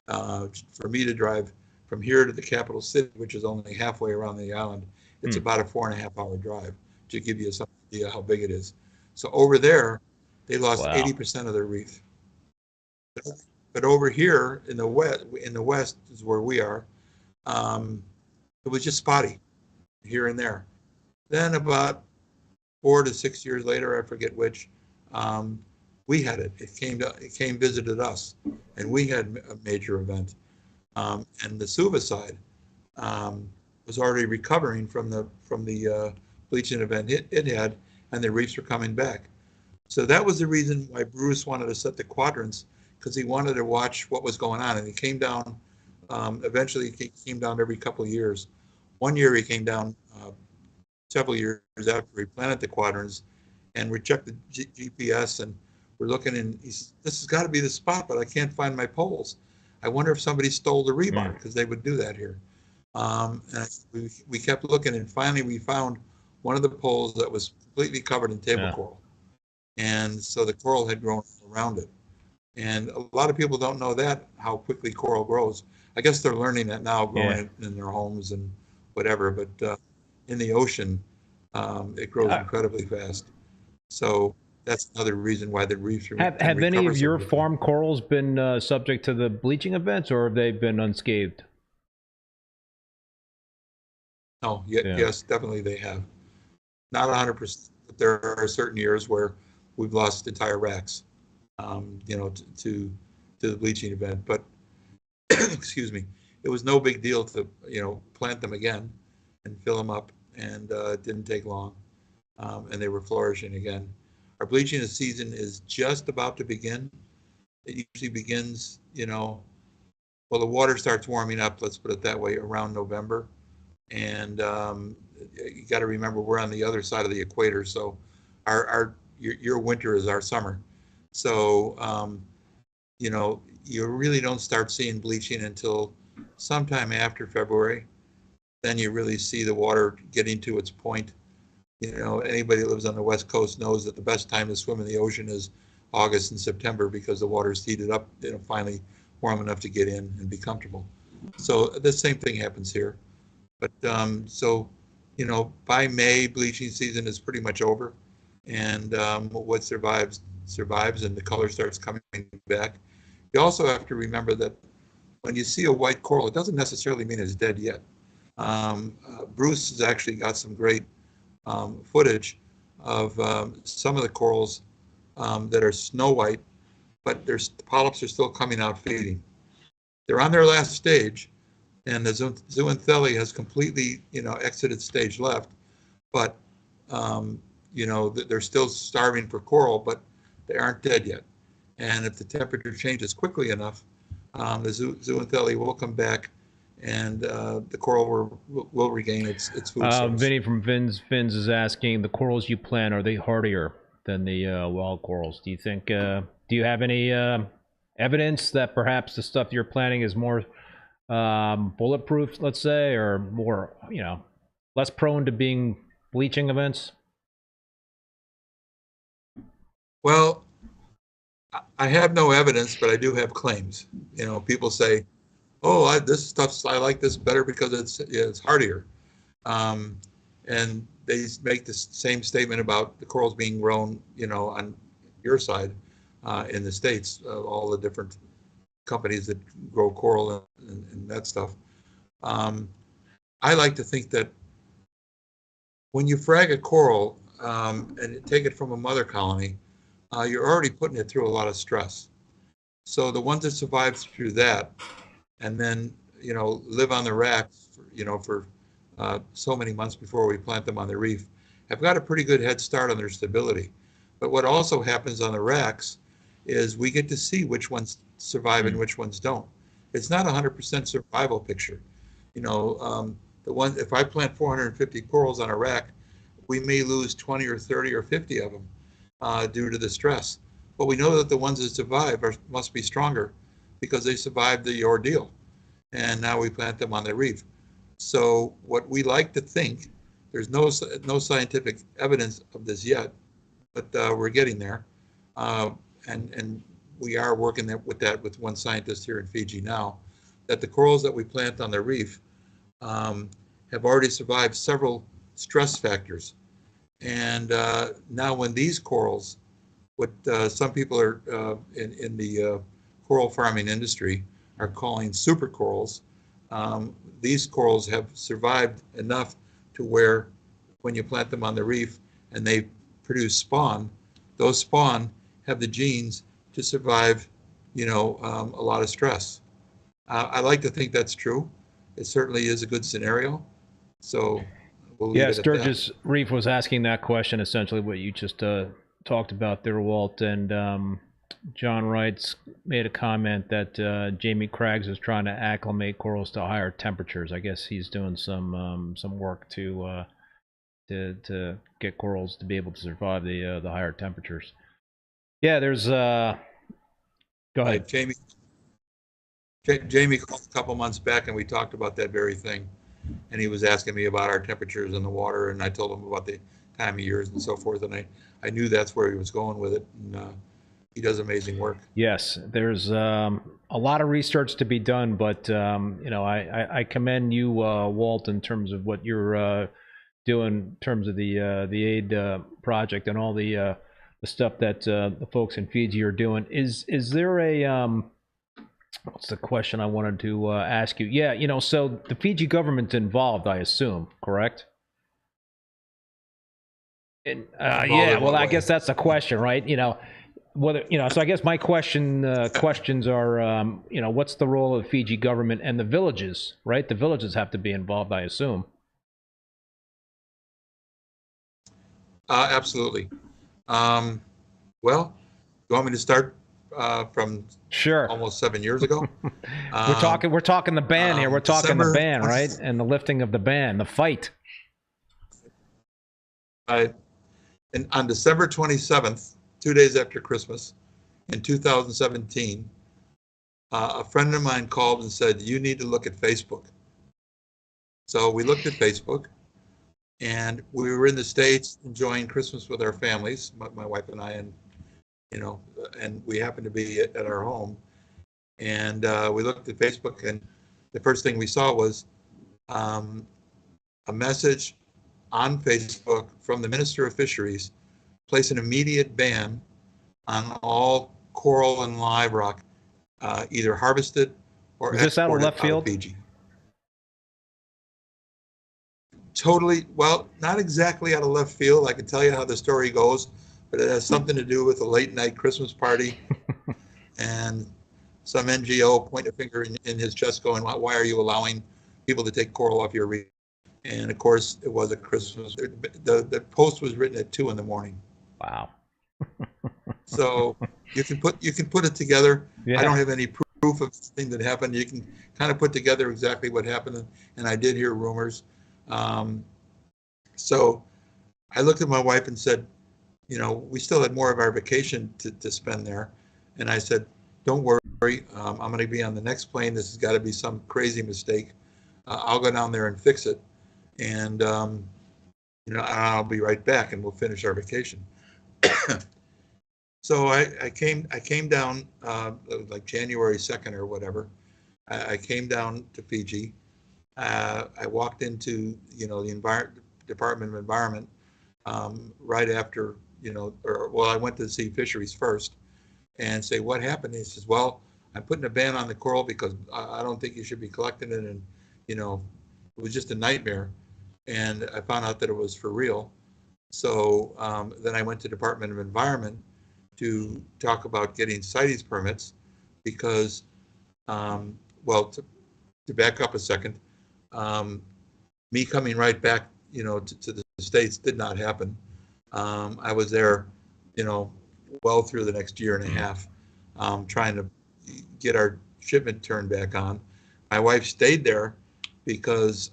For me to drive from here to the capital city, which is only halfway around the island, it's about a 4.5-hour drive, to give you some idea how big it is. So over there, they lost 80% of their reef. But over here in the west is where we are. It was just spotty here and there. Then about 4 to 6 years later, I forget which, we had it. It came visited us, and we had a major event. And the Suva side was already recovering from the bleaching event it had, and the reefs were coming back. So that was the reason why Bruce wanted to set the quadrants, because he wanted to watch what was going on. And he came down. Eventually, he came down every couple of years. One year he came down several years after he planted the quadrants, and we checked the GPS, and we're looking, and he says, this has got to be the spot, but I can't find my poles. I wonder if somebody stole the rebar, because they would do that here. We kept looking, and finally we found one of the poles that was completely covered in table coral. And so the coral had grown around it. And a lot of people don't know that, how quickly coral grows. I guess they're learning that now, growing it in their homes and whatever, but in the ocean, it grows incredibly fast. So that's another reason why the reefs have any of your farm corals been subject to the bleaching events, or have they been unscathed? No, yes, definitely they have. Not 100%, but there are certain years where we've lost entire racks, you know, to the bleaching event. But excuse me, it was no big deal to, you know, plant them again and fill them up, and it didn't take long, and they were flourishing again. Our bleaching season is just about to begin. It usually begins, you know, well, the water starts warming up, let's put it that way, around November. And you got to remember, we're on the other side of the equator, so your winter is our summer. So you know, you really don't start seeing bleaching until sometime after February. Then you really see the water getting to its point. You know, anybody that lives on the West Coast knows that the best time to swim in the ocean is August and September, because the water's heated up, you know, finally warm enough to get in and be comfortable. So the same thing happens here. But so, you know, by May, bleaching season is pretty much over, and what survives, and the color starts coming back. You also have to remember that when you see a white coral, it doesn't necessarily mean it's dead yet. Bruce has actually got some great footage of some of the corals that are snow white, but the polyps are still coming out feeding. They're on their last stage, and the zooanthelle has completely, you know, exited stage left, but you know, they're still starving for coral, but they aren't dead yet. And if the temperature changes quickly enough, the zooanthelle will come back, and the coral will regain its food source. Vinny from Fins is asking, the corals you plant, are they hardier than the wild corals? Do you think? Do you have any evidence that perhaps the stuff you're planting is more bulletproof, let's say, or more, you know, less prone to being bleaching events? Well, I have no evidence, but I do have claims. You know, people say, "Oh, this stuff, I like this better because it's hardier," and they make the same statement about the corals being grown, you know, on your side in the States, all the different companies that grow coral and that stuff. I like to think that when you frag a coral and take it from a mother colony, you're already putting it through a lot of stress. So the ones that survive through that, and then, you know, live on the racks, for so many months before we plant them on the reef, have got a pretty good head start on their stability. But what also happens on the racks is we get to see which ones survive and which ones don't. It's not a 100% survival picture. You know, if I plant 450 corals on a rack, we may lose 20 or 30 or 50 of them due to the stress. But we know that the ones that survive must be stronger because they survived the ordeal. And now we plant them on the reef. So what we like to think, there's no scientific evidence of this yet, but we're getting there. And we are working with one scientist here in Fiji now, that the corals that we plant on the reef have already survived several stress factors. And now when these corals, what some people are in the coral farming industry are calling super corals, these corals have survived enough to where when you plant them on the reef and they produce spawn, those spawn have the genes to survive, you know, a lot of stress. I like to think that's true. It certainly is a good scenario. So we'll leave it at that. Sturgis Reef was asking that question, essentially what you just talked about there, Walt. And John Wrights made a comment that Jamie Craggs is trying to acclimate corals to higher temperatures. I guess he's doing some work to get corals to be able to survive the higher temperatures. Yeah, there's go ahead. Jamie called a couple months back and we talked about that very thing. and he was asking me about our temperatures in the water, and I told him about the time of years and so forth, and I knew that's where he was going with it, and he does amazing work. Yes, there's a lot of research to be done, but you know, I commend you, Walt, in terms of what you're doing in terms of the aid project and all the stuff that the folks in Fiji are doing. Is there a what's the question I wanted to ask you? Yeah, you know, so the Fiji government's involved, I assume, correct? And, yeah, well, I guess that's the question, right? You know, whether, you know, so I guess my questions are, you know, what's the role of the Fiji government and the villages, right? The villages have to be involved, I assume. Absolutely. Well, you want me to start from sure almost 7 years ago? We're talking the ban here. We're talking the ban, right? And the lifting of the ban, the fight. And on December 27th, 2 days after Christmas, in 2017, a friend of mine called and said, "You need to look at Facebook." So we looked at Facebook, and we were in the States enjoying Christmas with our families, my wife and I, and you know, and we happened to be at our home, and we looked at Facebook, and the first thing we saw was a message on Facebook from the Minister of Fisheries, place an immediate ban on all coral and live rock, either harvested or exported. Is this out of left field? Fiji. Totally, well, not exactly out of left field. I can tell you how the story goes, but it has something to do with a late night Christmas party and some NGO pointing a finger in his chest going, "Why are you allowing people to take coral off your reef?" And of course, it was a Christmas. The post was written at 2 a.m. Wow. So you can put it together. Yeah. I don't have any proof of the thing that happened. You can kind of put together exactly what happened, and I did hear rumors. So I looked at my wife and said, you know, we still had more of our vacation to spend there, and I said, "Don't worry, I'm going to be on the next plane. This has got to be some crazy mistake. I'll go down there and fix it, and you know, I'll be right back, and we'll finish our vacation." So I came down like January 2nd or whatever. I came down to Fiji. I walked into, you know, the Department of Environment right after, you know, I went to see Fisheries first and say, "What happened?" He says, "Well, I'm putting a ban on the coral because I don't think you should be collecting it, and you know, it was just a nightmare." And I found out that it was for real. So then I went to Department of Environment to talk about getting CITES permits because, well, to back up a second, me coming right back, you know, to the States did not happen. I was there, you know, well through the next year and a half, trying to get our shipment turned back on. My wife stayed there because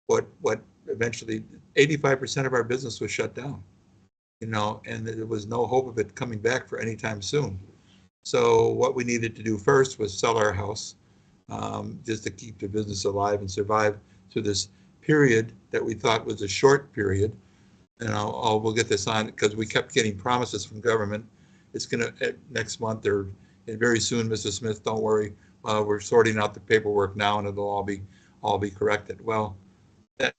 what eventually 85% of our business was shut down, you know, and there was no hope of it coming back for any time soon. So what we needed to do first was sell our house, just to keep the business alive and survive through this period that we thought was a short period. And we'll get this on because we kept getting promises from government. It's going to next month or very soon, Mrs. Smith, don't worry. We're sorting out the paperwork now, and it'll all be corrected. Well, that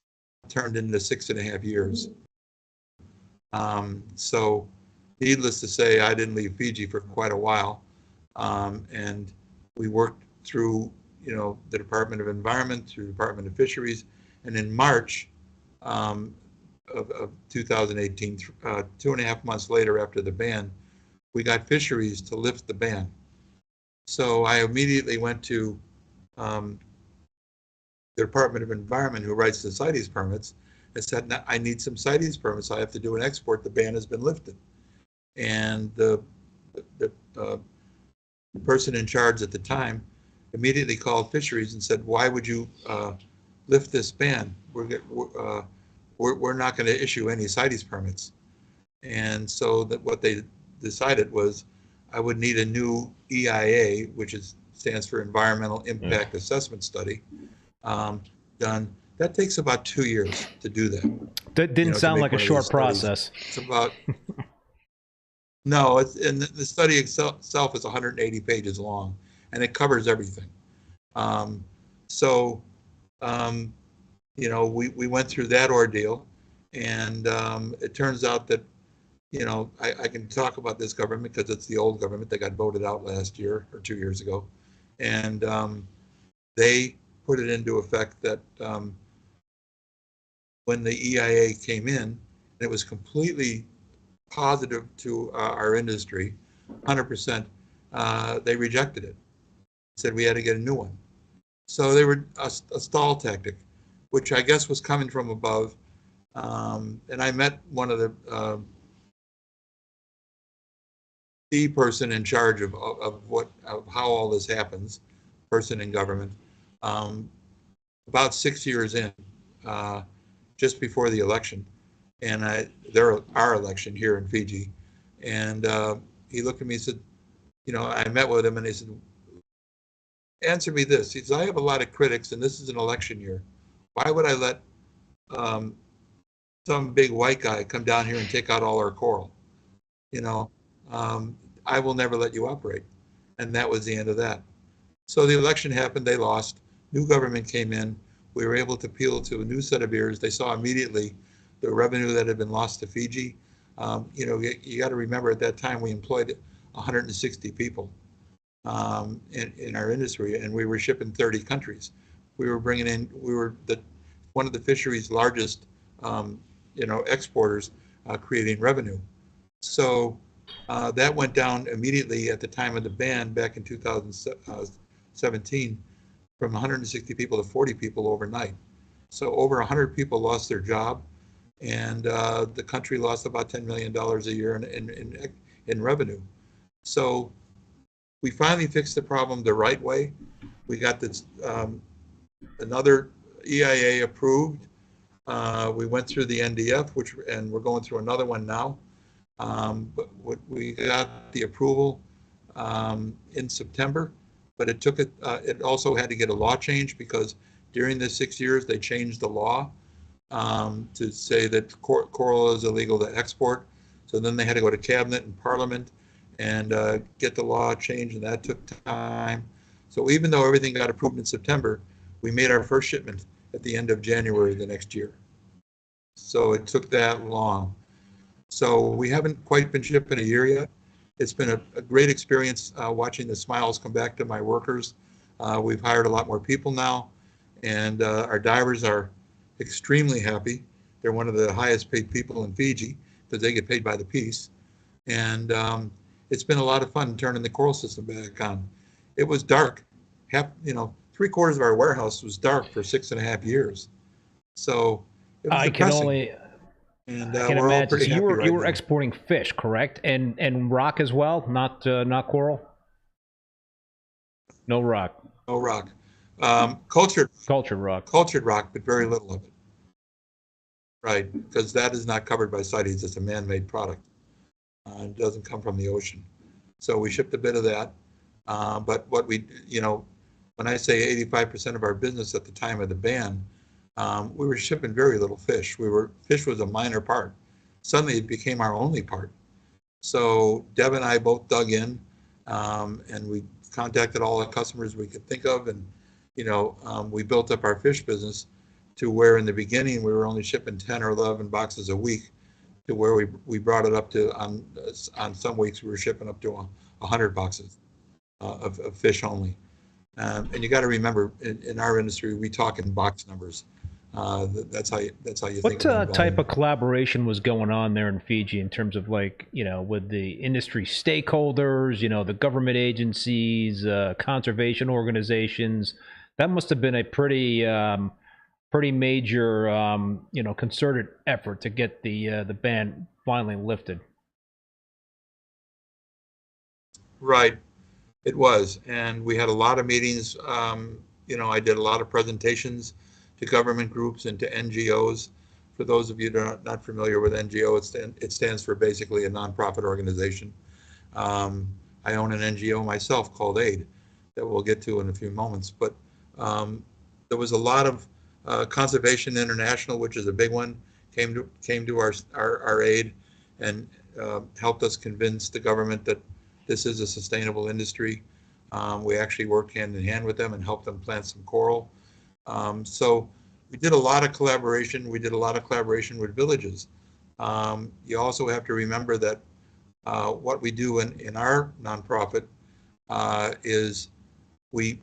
turned into 6.5 years. So, needless to say, I didn't leave Fiji for quite a while, and we worked through, you know, the Department of Environment, through the Department of Fisheries, and in March of 2018, 2.5 months later after the ban, we got Fisheries to lift the ban. So I immediately went to the Department of Environment, who writes the CITES permits, and said, "I need some CITES permits. I have to do an export. The ban has been lifted." And the person in charge at the time immediately called Fisheries and said, "Why would you lift this ban? We're not going to issue any CITES permits." And so that what they decided was I would need a new EIA, which stands for Environmental Impact Assessment Study, done done. That takes about 2 years to do that. That didn't sound like a short process. It's about, no, it's, and the study itself is 180 pages long, and it covers everything. You know, we went through that ordeal, and it turns out that, you know, I can talk about this government because it's the old government that got voted out last year or 2 years ago. And they put it into effect that when the EIA came in, it was completely positive to our industry, 100%, they rejected it. Said we had to get a new one. So they were a stall tactic, which I guess was coming from above. And I met one of the person in charge of how all this happens, person in government, about 6 years in, just before the election, and our election here in Fiji, and he looked at me and said, you know, I met with him and he said, answer me this. He said, I have a lot of critics and this is an election year. Why would I let some big white guy come down here and take out all our coral? You know, I will never let you operate. And that was the end of that. So the election happened, they lost, new government came in, we were able to appeal to a new set of ears. They saw immediately the revenue that had been lost to Fiji. You know, you got to remember at that time we employed 160 people in our industry, and we were shipping 30 countries. We were bringing in, we were one of the fishery's largest, you know, exporters, creating revenue. So that went down immediately at the time of the ban back in 2017, from 160 people to 40 people overnight. So over 100 people lost their job, and the country lost about $10 million a year in revenue. So we finally fixed the problem the right way. We got this another EIA approved. We went through the NDF, and we're going through another one now. But we got the approval in September, but it took it also had to get a law change, because during the 6 years they changed the law to say that coral is illegal to export. So then they had to go to cabinet and parliament and get the law changed, and that took time. So even though everything got approved in September, we made our first shipment at the end of January the next year. So it took that long. So we haven't quite been shipping a year yet. It's been a great experience watching the smiles come back to my workers. We've hired a lot more people now, and our divers are extremely happy. They're one of the highest paid people in Fiji because they get paid by the piece. And it's been a lot of fun turning the coral system back on. It was dark. You know, 3/4 of our warehouse was dark for 6.5 years. So it was depressing. And I can imagine. So you were exporting fish, correct? And rock as well, not coral. No rock. No rock. Cultured rock. Cultured rock, but very little of it. Right, because that is not covered by CITES. It's a man-made product. It doesn't come from the ocean. So we shipped a bit of that. But what we, you know, when I say 85% of our business at the time of the ban, we were shipping very little fish. Fish was a minor part. Suddenly it became our only part. So Deb and I both dug in, and we contacted all the customers we could think of, and you know, we built up our fish business to where in the beginning we were only shipping 10 or 11 boxes a week, to where we brought it up to on some weeks we were shipping up to 100 boxes of fish only. And you got to remember, in our industry, we talk in box numbers. That's how you think. What type of collaboration was going on there in Fiji in terms of, like, you know, with the industry stakeholders, you know, the government agencies, conservation organizations? That must have been a pretty major, you know, concerted effort to get the ban finally lifted. Right. It was, and we had a lot of meetings. You know, I did a lot of presentations to government groups and to NGOs. For those of you that are not familiar with NGO, it stands for basically a nonprofit organization. I own an NGO myself called AID that we'll get to in a few moments. But there was a lot of Conservation International, which is a big one, came to our aid and helped us convince the government that this is a sustainable industry. We actually worked hand in hand with them and helped them plant some coral. So we did a lot of collaboration. We did a lot of collaboration with villages. You also have to remember that what we do in our nonprofit is we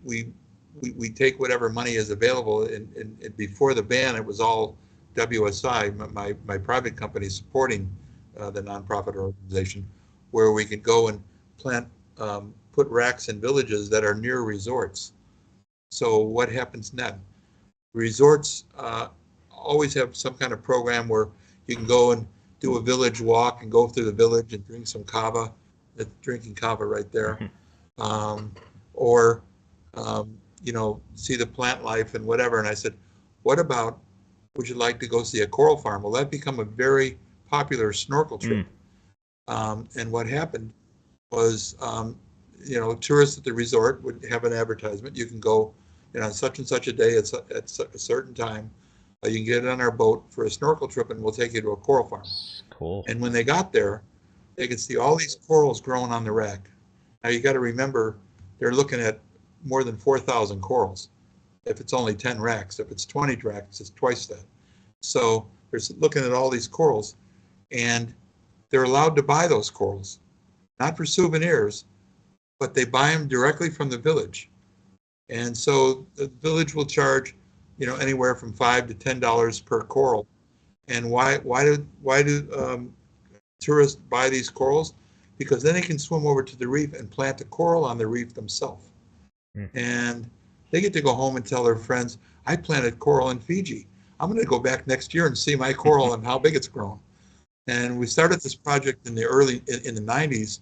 take whatever money is available. And before the ban, it was all WSI, my private company, supporting the nonprofit organization, where we could go and plant, put racks in villages that are near resorts. So what happens then? Resorts always have some kind of program where you can go and do a village walk and go through the village and drink some kava, drinking kava right there, or you know, see the plant life and whatever. And I said, what about, would you like to go see a coral farm? Well, that became a very popular snorkel trip. And what happened was, you know, tourists at the resort would have an advertisement. You can go, you know, on such and such a day at a certain time. You can get on our boat for a snorkel trip, and we'll take you to a coral farm. Cool. And when they got there, they could see all these corals growing on the rack. Now you got to remember, they're looking at more than 4,000 corals. If it's only 10 racks, if it's 20 racks, it's twice that. So they're looking at all these corals, and they're allowed to buy those corals, not for souvenirs, but they buy them directly from the village. And so the village will charge, you know, anywhere from $5 to $10 per coral. And why do tourists buy these corals? Because then they can swim over to the reef and plant a coral on the reef themselves. And they get to go home and tell their friends, I planted coral in Fiji. I'm going to go back next year and see my coral and how big it's grown. And we started this project in the in the 90s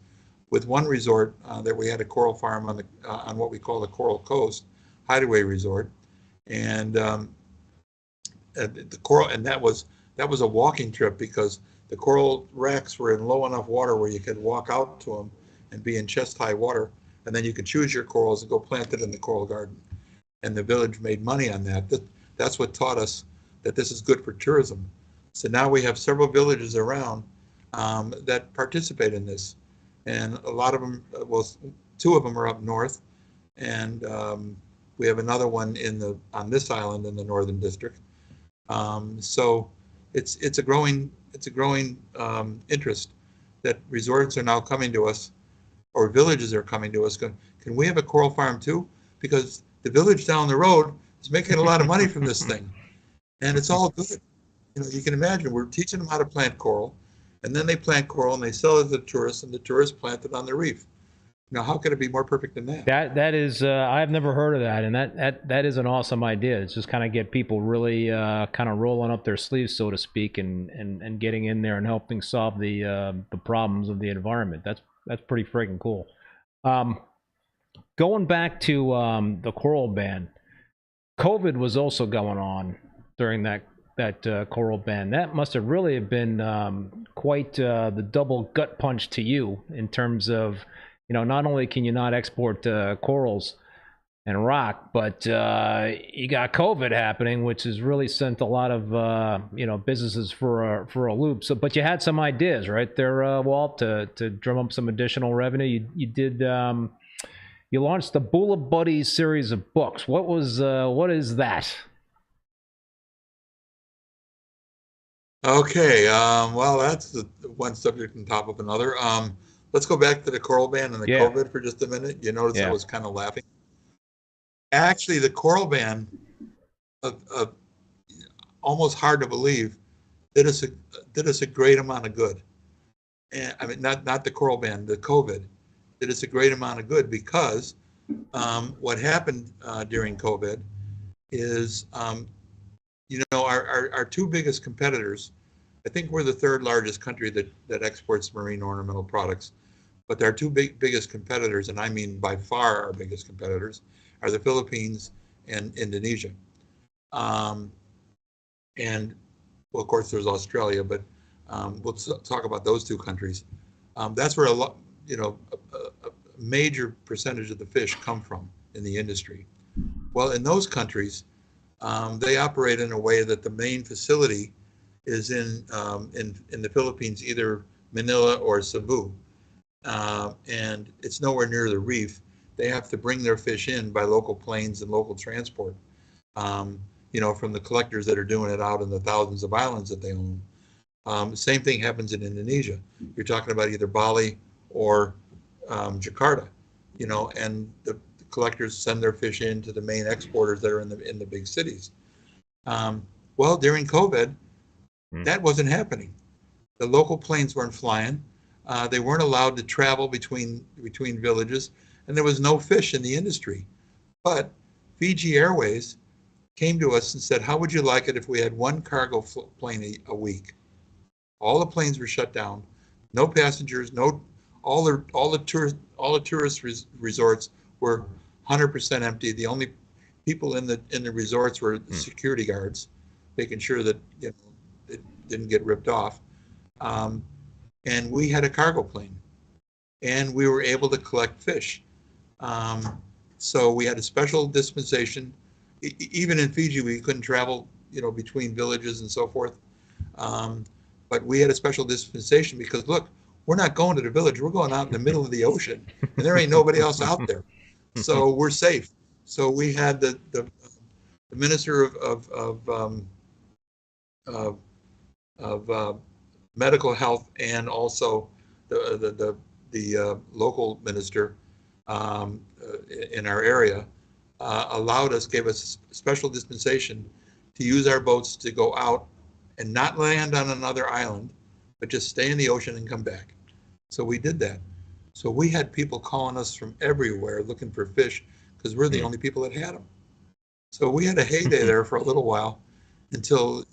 with one resort that we had a coral farm on what we call the Coral Coast Hideaway Resort. And the coral, and that was a walking trip, because the coral racks were in low enough water where you could walk out to them and be in chest high water, and then you could choose your corals and go plant it in the coral garden. And the village made money on that. That's what taught us that this is good for tourism. So now we have several villages around that participate in this, and a lot of them, well, 2 of them are up north, and we have another one on this island in the northern district. So it's a growing interest that resorts are now coming to us, or villages are coming to us going, can we have a coral farm too? Because the village down the road is making a lot of money from this thing, and it's all good. You know, you can imagine, we're teaching them how to plant coral, and then they plant coral and they sell it to the tourists, and the tourists plant it on the reef. Now, how could it be more perfect than that? That is, I've never heard of that, and that is an awesome idea. It's just kind of get people really kind of rolling up their sleeves, so to speak, and getting in there and helping solve the problems of the environment. That's pretty freaking cool. Going back to the coral ban, COVID was also going on during that coral ban. That must have really been quite the double gut punch to you, in terms of, you know, not only can you not export corals and rock, but you got COVID happening, which has really sent a lot of you know, businesses for a loop. So, but you had some ideas right there, Walt, to drum up some additional revenue. You did. You launched the Bula Buddies series of books. What is that? Okay, well, that's the one subject on top of another. Let's go back to the coral ban and the COVID for just a minute. You notice I was kind of laughing. Actually, the coral ban, almost hard to believe, did us a great amount of good. And I mean, not the coral ban, the COVID did us a great amount of good, because what happened during COVID is, you know, our 2 biggest competitors, I think we're the 3rd largest country that exports marine ornamental products, but our 2 biggest competitors, and I mean by far our biggest competitors, are the Philippines and Indonesia. And well, of course, there's Australia, but we'll talk about those 2 countries. That's where a major percentage of the fish come from in the industry. Well, in those countries, They operate in a way that the main facility is in the Philippines, either Manila or Cebu, and it's nowhere near the reef. They have to bring their fish in by local planes and local transport, from the collectors that are doing it out in the thousands of islands that they own. Same thing happens in Indonesia. You're talking about either Bali or Jakarta, and the collectors send their fish in to the main exporters that are in the big cities. Well, during COVID, that wasn't happening. The local planes weren't flying. They weren't allowed to travel between villages, and there was no fish in the industry. But Fiji Airways came to us and said, "How would you like it if we had one cargo plane a week?" All the planes were shut down, no passengers, all the tourist resorts were 100% empty. The only people in the resorts were the security guards, making sure that it didn't get ripped off. And we had a cargo plane, and we were able to collect fish. So we had a special dispensation. Even in Fiji, we couldn't travel, between villages and so forth. But we had a special dispensation because, look, we're not going to the village. We're going out in the middle of the ocean, and there ain't nobody else out there. So we're safe. So we had the minister of medical health, and also the local minister in our area gave us special dispensation to use our boats to go out and not land on another island, but just stay in the ocean and come back. So we did that. So we had people calling us from everywhere looking for fish because we're the only people that had them. So we had a heyday there for a little while until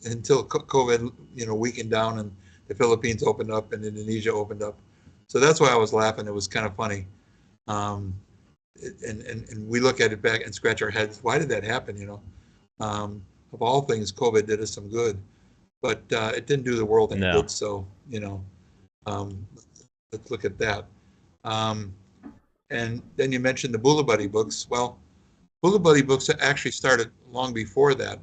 COVID, weakened down and the Philippines opened up and Indonesia opened up. So that's why I was laughing. It was kind of funny. And we look at it back and scratch our heads. Why did that happen? Of all things, COVID did us some good, but it didn't do the world any good. So, let's look at that. And then you mentioned the Bula Buddy books. Well, Bula Buddy books actually started long before that.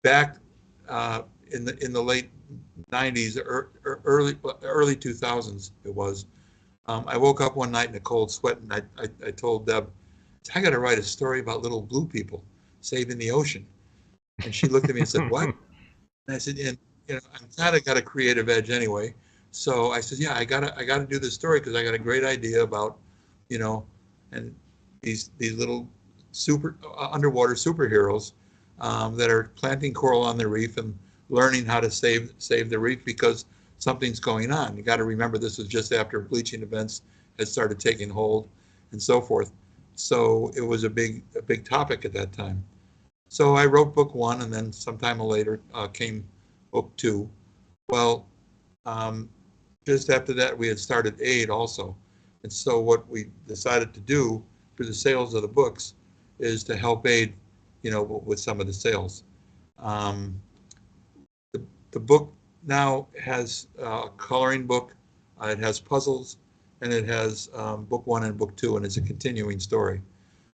Back in the late 90s, or early 2000s, it was. I woke up one night in a cold sweat, and I told Deb, I got to write a story about little blue people saving the ocean. And she looked at me and said, "What?" And I said, I'm kind of got a creative edge anyway. So I said, "Yeah, I gotta do this story because I got a great idea about, and these little underwater superheroes that are planting coral on the reef and learning how to save the reef because something's going on." You got to remember this was just after bleaching events had started taking hold and so forth. So it was a big topic at that time. So I wrote book one, and then sometime later came book two. Well, just after that, we had started AID also. And so what we decided to do through the sales of the books is to help AID, with some of the sales. The book now has a coloring book, it has puzzles, and it has book one and book two, and it's a continuing story.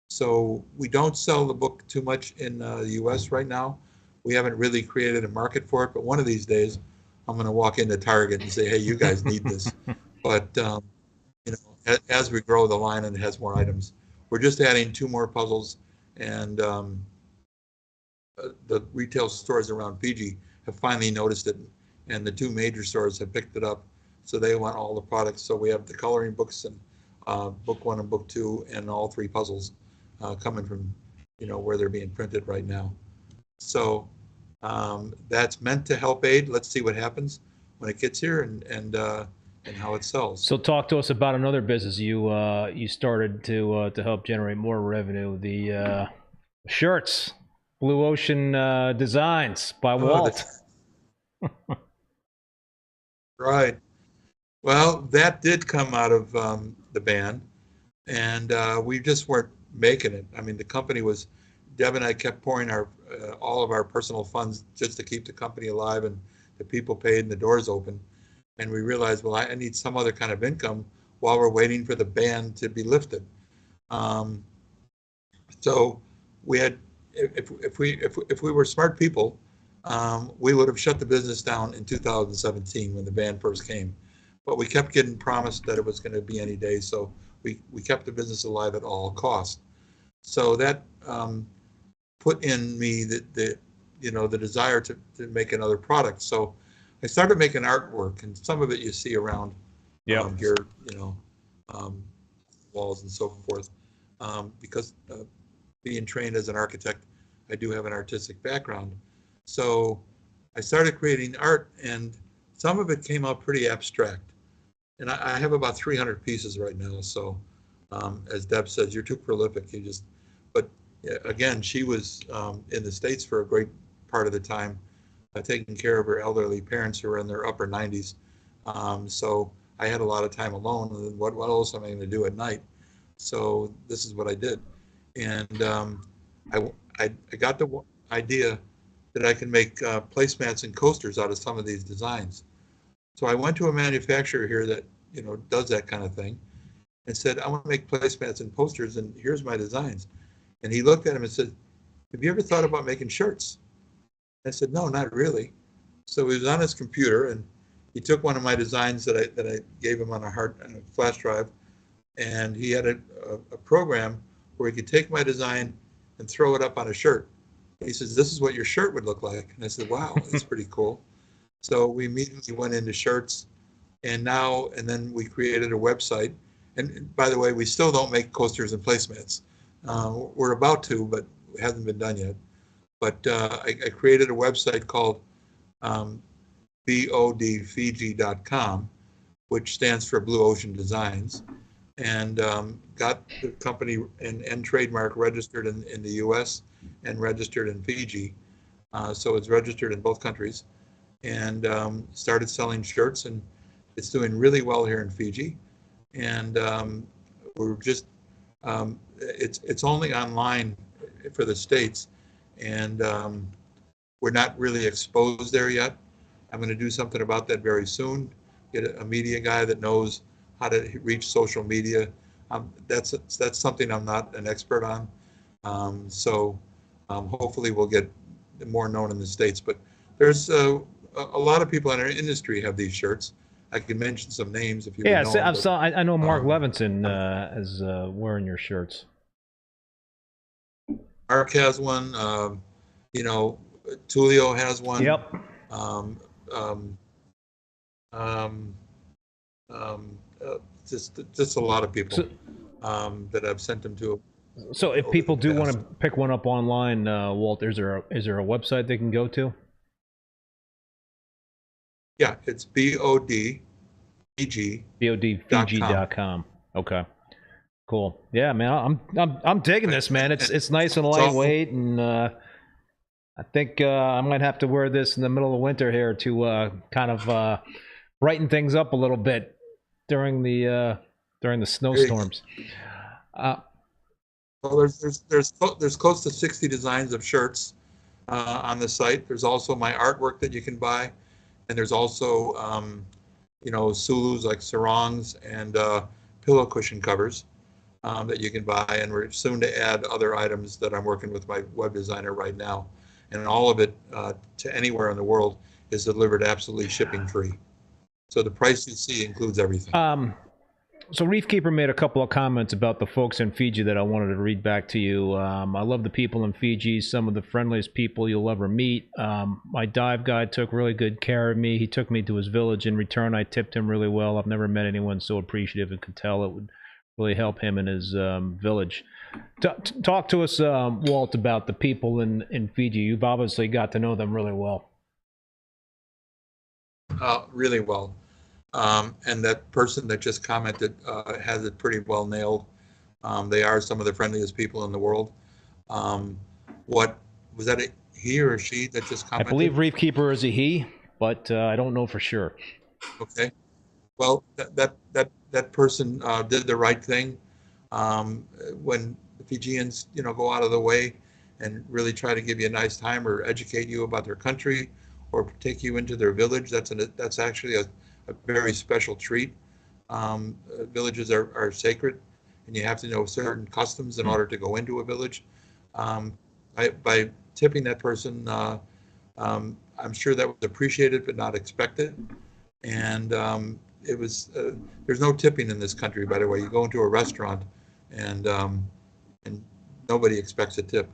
So we don't sell the book too much in the US right now. We haven't really created a market for it, but one of these days I'm going to walk into Target and say, "Hey, you guys need this." But as we grow the line and it has more items, we're just adding 2 more puzzles, and the retail stores around Fiji have finally noticed it, and the 2 major stores have picked it up. So they want all the products. So we have the coloring books and book one and book two, and all 3 puzzles coming from, where they're being printed right now. So that's meant to help AID. Let's see what happens when it gets here and how it sells. So talk to us about another business you started to help generate more revenue. The shirts, Blue Ocean Designs by Walt. Right. Well, that did come out of the band, and we just weren't making it. I mean, the company was, Deb and I kept pouring all of our personal funds just to keep the company alive and the people paid and the doors open. And we realized, well, I need some other kind of income while we're waiting for the ban to be lifted. So we had, if we were smart people, we would have shut the business down in 2017 when the ban first came. But we kept getting promised that it was going to be any day, so we kept the business alive at all costs. So that put in me the desire to make another product. So I started making artwork, and some of it you see around here, walls and so forth. Because being trained as an architect, I do have an artistic background. So I started creating art, and some of it came out pretty abstract. And I have about 300 pieces right now. So as Deb says, you're too prolific. But again, she was in the States for a great part of the time, taking care of her elderly parents who were in their upper 90s. So I had a lot of time alone. And what else am I going to do at night? So this is what I did. And I got the idea that I can make placemats and coasters out of some of these designs. So I went to a manufacturer here that does that kind of thing, and said, I want to make placemats and posters, and here's my designs. And he looked at him and said, have you ever thought about making shirts? I said, no, not really. So he was on his computer, and he took one of my designs that I gave him on a flash drive, and he had a program where he could take my design and throw it up on a shirt. He says, this is what your shirt would look like. And I said, wow, that's pretty cool. So we immediately went into shirts, and then we created a website. And by the way, we still don't make coasters and placemats. We're about to, but it hasn't been done yet. But I created a website called bodfiji.com, which stands for Blue Ocean Designs, and got the company and trademark registered in the US and registered in Fiji. So it's registered in both countries, and started selling shirts, and it's doing really well here in Fiji. And we're just, it's only online for the States, and we're not really exposed there yet. I'm going to do something about that very soon, get a media guy that knows how to reach social media. That's something I'm not an expert on. So hopefully we'll get more known in the States. But there's a lot of people in our industry have these shirts. I can mention some names if you know them. I know Mark Levinson is wearing your shirts. Mark has one. Tulio has one. Yep. Just a lot of people that I've sent them to. So if people do want to pick one up online, Walt, is there a website they can go to? Yeah, it's bodfiji.com. Okay, cool. Yeah, man, I'm digging this, man. It's nice and lightweight, and I think I might have to wear this in the middle of winter here to kind of brighten things up a little bit during the snowstorms. Well, there's close to 60 designs of shirts on the site. There's also my artwork that you can buy, and there's also sulus like sarongs and pillow cushion covers that you can buy, and we're soon to add other items that I'm working with my web designer right now, and all of it to anywhere in the world is delivered absolutely shipping free. So the price you see includes everything. So Reef Keeper made a couple of comments about the folks in Fiji that I wanted to read back to you. I love the people in Fiji, some of the friendliest people you'll ever meet. My dive guide took really good care of me. He took me to his village. In return, I tipped him really well. I've never met anyone so appreciative, and could tell it would really help him in his village. Talk to us, Walt, about the people in Fiji. You've obviously got to know them really well. Really well. And that person that just commented has it pretty well nailed. They are some of the friendliest people in the world. What was that? He or she that just commented? I believe Reef Keeper is a he, but I don't know for sure. Okay. Well, that person did the right thing. When the Fijians, go out of the way and really try to give you a nice time or educate you about their country or take you into their village, that's actually a very special treat. Villages are sacred, and you have to know certain customs in order to go into a village. By tipping that person, I'm sure that was appreciated but not expected. And it was, there's no tipping in this country, by the way. You go into a restaurant and nobody expects a tip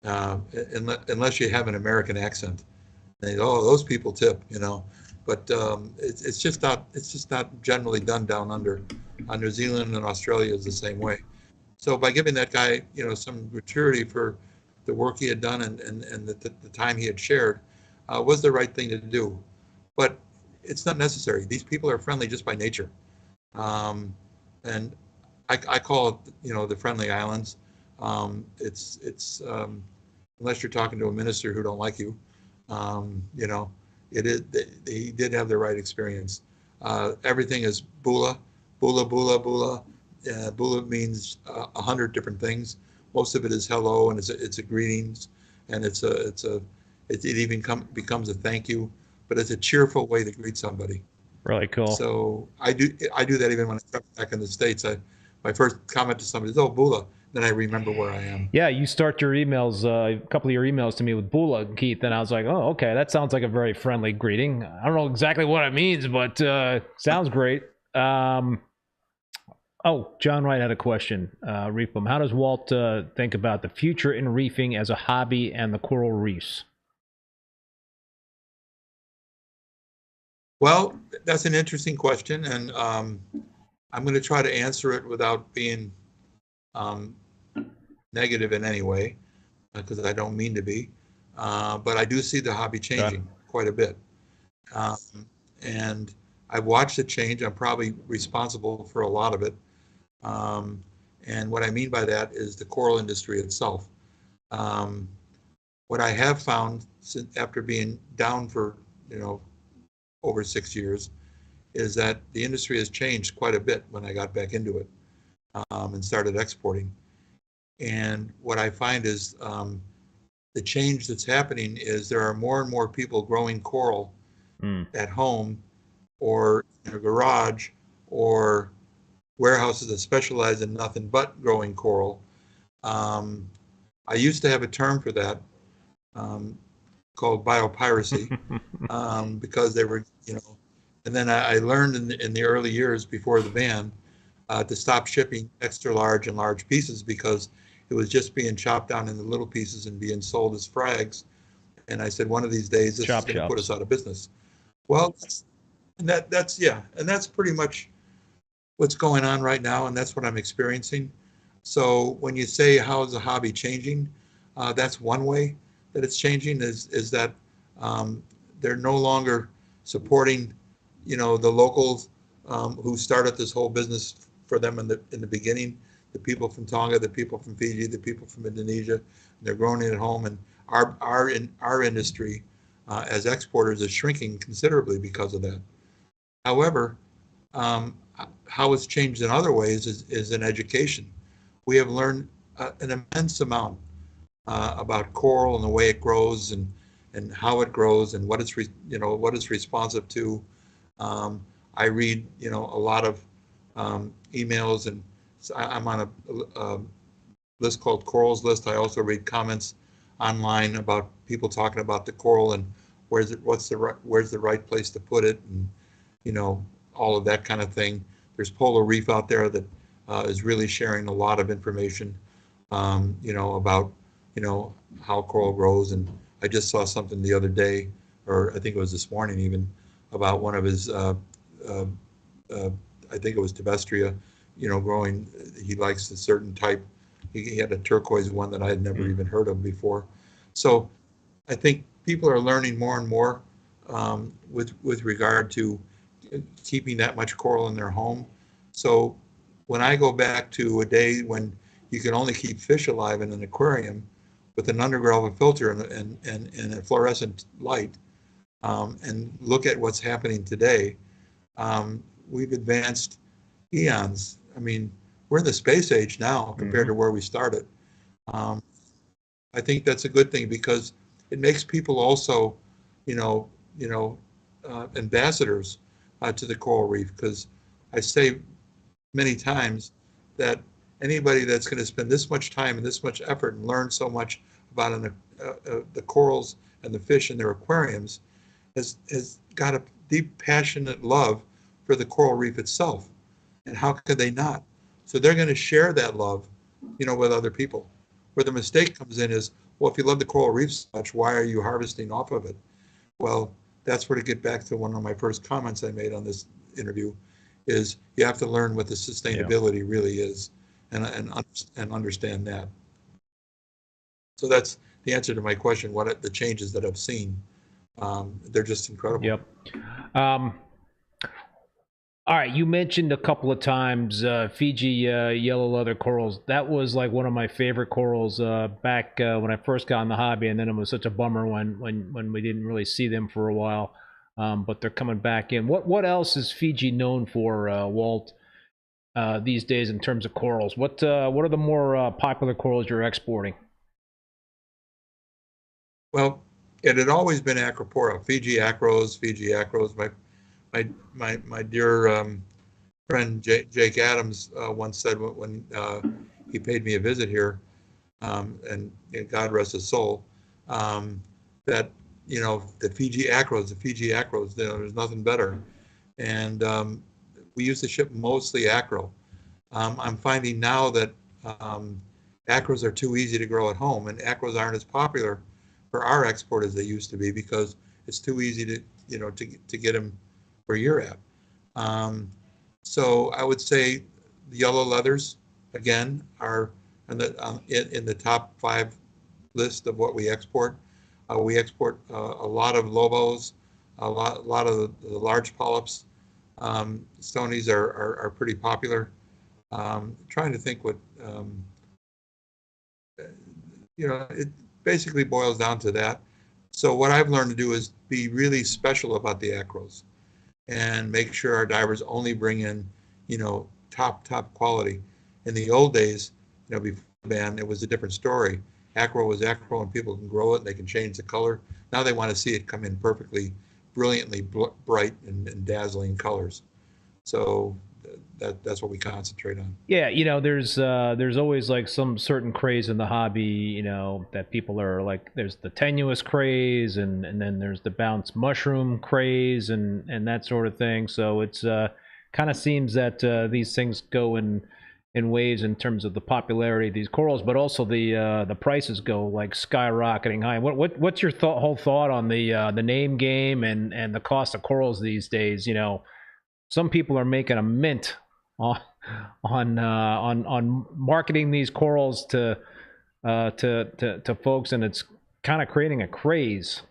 unless you have an American accent. They go, oh, those people tip, you know. But it's just not generally done down under. New Zealand and Australia is the same way. So by giving that guy, you know, some gratuity for the work he had done and the time he had shared was the right thing to do. But it's not necessary. These people are friendly just by nature. And I call it, you know, the friendly islands. It's unless you're talking to a minister who don't like you, you know, it is. He did have the right experience. Everything is bula, bula, bula, bula. Bula means 100 different things. Most of it is hello, and it's a greetings, and it even becomes a thank you, but it's a cheerful way to greet somebody. Really cool. So I do that even when I come back in the States. My first comment to somebody is, "Oh, bula." Then I remember where I am. Yeah, you start your emails, a couple of your emails to me with bula, Keith, and I was like, oh, okay, that sounds like a very friendly greeting. I don't know exactly what it means, but sounds great. Oh, John Wright had a question. ReefBum, how does Walt think about the future in reefing as a hobby and the coral reefs? Well, that's an interesting question, and I'm going to try to answer it without being negative in any way, because I don't mean to be. But I do see the hobby changing quite a bit. And I've watched it change. I'm probably responsible for a lot of it. And what I mean by that is the coral industry itself. What I have found after being down for, you know, over 6 years is that the industry has changed quite a bit when I got back into it and started exporting. And what I find is the change that's happening is there are more and more people growing coral at home or in a garage or warehouses that specialize in nothing but growing coral. I used to have a term for that called biopiracy because they were, you know, and then I learned in the early years before the ban to stop shipping extra large and large pieces because it was just being chopped down into little pieces and being sold as frags. And I said, one of these days, this is going to put us out of business. Well, and that's pretty much what's going on right now, and that's what I'm experiencing. So when you say how is the hobby changing, that's one way that it's changing is that they're no longer supporting, you know, the locals who started this whole business for them in the beginning, the people from Tonga, the people from Fiji, the people from Indonesia. They're growing it at home, and our industry as exporters is shrinking considerably because of that. However, how it's changed in other ways is in education. We have learned an immense amount about coral and the way it grows and how it grows and what it's what it's responsive to. I read a lot of emails, and I'm on a list called Corals List. I also read comments online about people talking about the coral and where's the right place to put it, and all of that kind of thing. There's Polo Reef out there that is really sharing a lot of information, about how coral grows. And I just saw something the other day, or I think it was this morning even, about one of his I think it was Tibestria, growing. He likes a certain type. He had a turquoise one that I had never even heard of before. So I think people are learning more and more with regard to keeping that much coral in their home. So when I go back to a day when you can only keep fish alive in an aquarium with an underground filter and a fluorescent light, and look at what's happening today, we've advanced eons. I mean, we're in the space age now compared to where we started. I think that's a good thing because it makes people also, ambassadors to the coral reef. Because I say many times that anybody that's going to spend this much time and this much effort and learn so much about the corals and the fish in their aquariums has got a deep, passionate love for the coral reef itself. And how could they not? So they're going to share that love, with other people. Where the mistake comes in is, well, if you love the coral reef so much, why are you harvesting off of it? Well, that's where to get back to one of my first comments I made on this interview, is you have to learn what the sustainability really is and understand that. So that's the answer to my question. What the changes that I've seen, they're just incredible. Yep. All right, you mentioned a couple of times Fiji yellow leather corals. That was like one of my favorite corals back when I first got in the hobby, and then it was such a bummer when we didn't really see them for a while. But they're coming back in. What else is Fiji known for, Walt, these days in terms of corals? What are the more popular corals you're exporting? Well, it had always been Acropora, Fiji acros. My dear friend Jake Adams once said when he paid me a visit here, and God rest his soul, that the Fiji acros, there's nothing better. And we used to ship mostly acro. I'm finding now that acros are too easy to grow at home, and acros aren't as popular for our export as they used to be, because it's too easy to get them where you're at. So I would say the yellow leathers, again, are in the top 5 list of what we export. We export a lot of lobos, a lot of the large polyps. Stonies are pretty popular. Trying to think what, it basically boils down to that. So what I've learned to do is be really special about the acros and make sure our divers only bring in, top quality. In the old days, before the ban, it was a different story. Acro was acro, and people can grow it and they can change the color. Now they want to see it come in perfectly, brilliantly bright and dazzling colors. So that's what we concentrate on. Yeah, there's always like some certain craze in the hobby, that people are like, there's the tenuous craze, and then there's the bounce mushroom craze and that sort of thing. So it's kind of seems that these things go in waves in terms of the popularity of these corals, but also the prices go like skyrocketing high. What's your whole thought on the name game and the cost of corals these days? Some people are making a mint on marketing these corals to folks, and it's kind of creating a craze.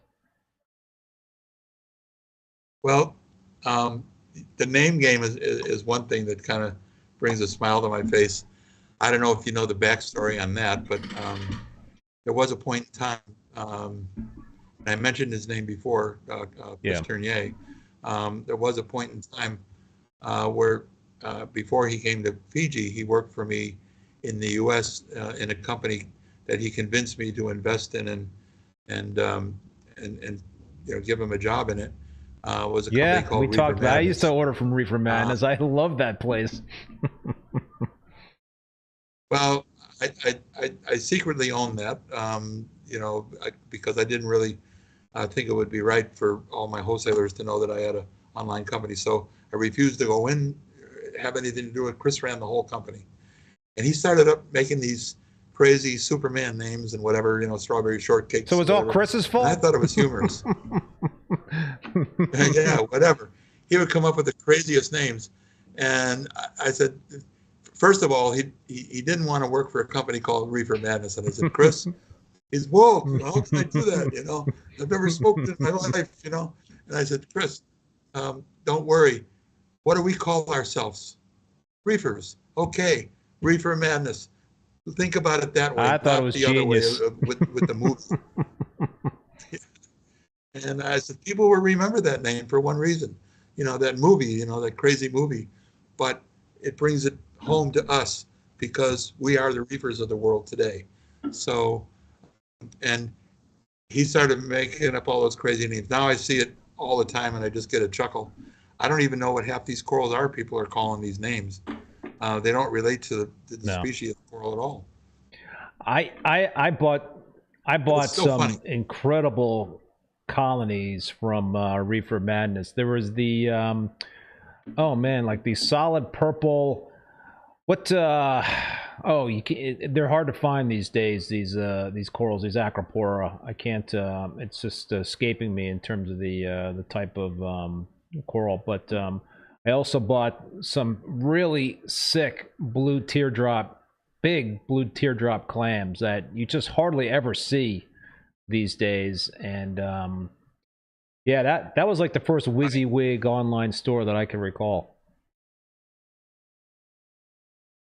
Well, the name game is one thing that kind of brings a smile to my face. I don't know if you know the backstory on that, but there was a point in time, and I mentioned his name before, Chris Tournier. There was a point in time where before he came to Fiji, he worked for me in the U.S. In a company that he convinced me to invest in and give him a job in it. Was a company called we talked. I used to order from Reefer Madness. I love that place. Well, I secretly own that, because I didn't really think it would be right for all my wholesalers to know that I had an online company. So I refused to go in, have anything to do with. Chris ran the whole company, and he started up making these crazy Superman names and whatever, strawberry shortcakes. So it was all Chris's fault? And I thought it was humorous. Yeah, whatever. He would come up with the craziest names, and I said, first of all, he didn't want to work for a company called Reefer Madness, and I said, Chris, he's woke. How can I do that? I've never smoked in my life. And I said, Chris, don't worry. What do we call ourselves? Reefers. Okay, Reefer Madness. Think about it that way. I thought it was the genius. other way with the movie. And I said, people will remember that name for one reason. That movie, that crazy movie. But it brings it home to us because we are the reefers of the world today. So, and he started making up all those crazy names. Now I see it all the time and I just get a chuckle. I don't even know what half these corals are people are calling these names. They don't relate to the No. species of coral at all. I bought some funny. incredible colonies from Reefer Madness. There was the oh man, like the solid purple. What? Oh, they're hard to find these days. These corals, these acropora. I can't. It's just escaping me in terms of the type of coral. But I also bought some really sick blue teardrop, big blue teardrop clams that you just hardly ever see these days. And yeah, that was like the first WYSIWYG online store that I can recall.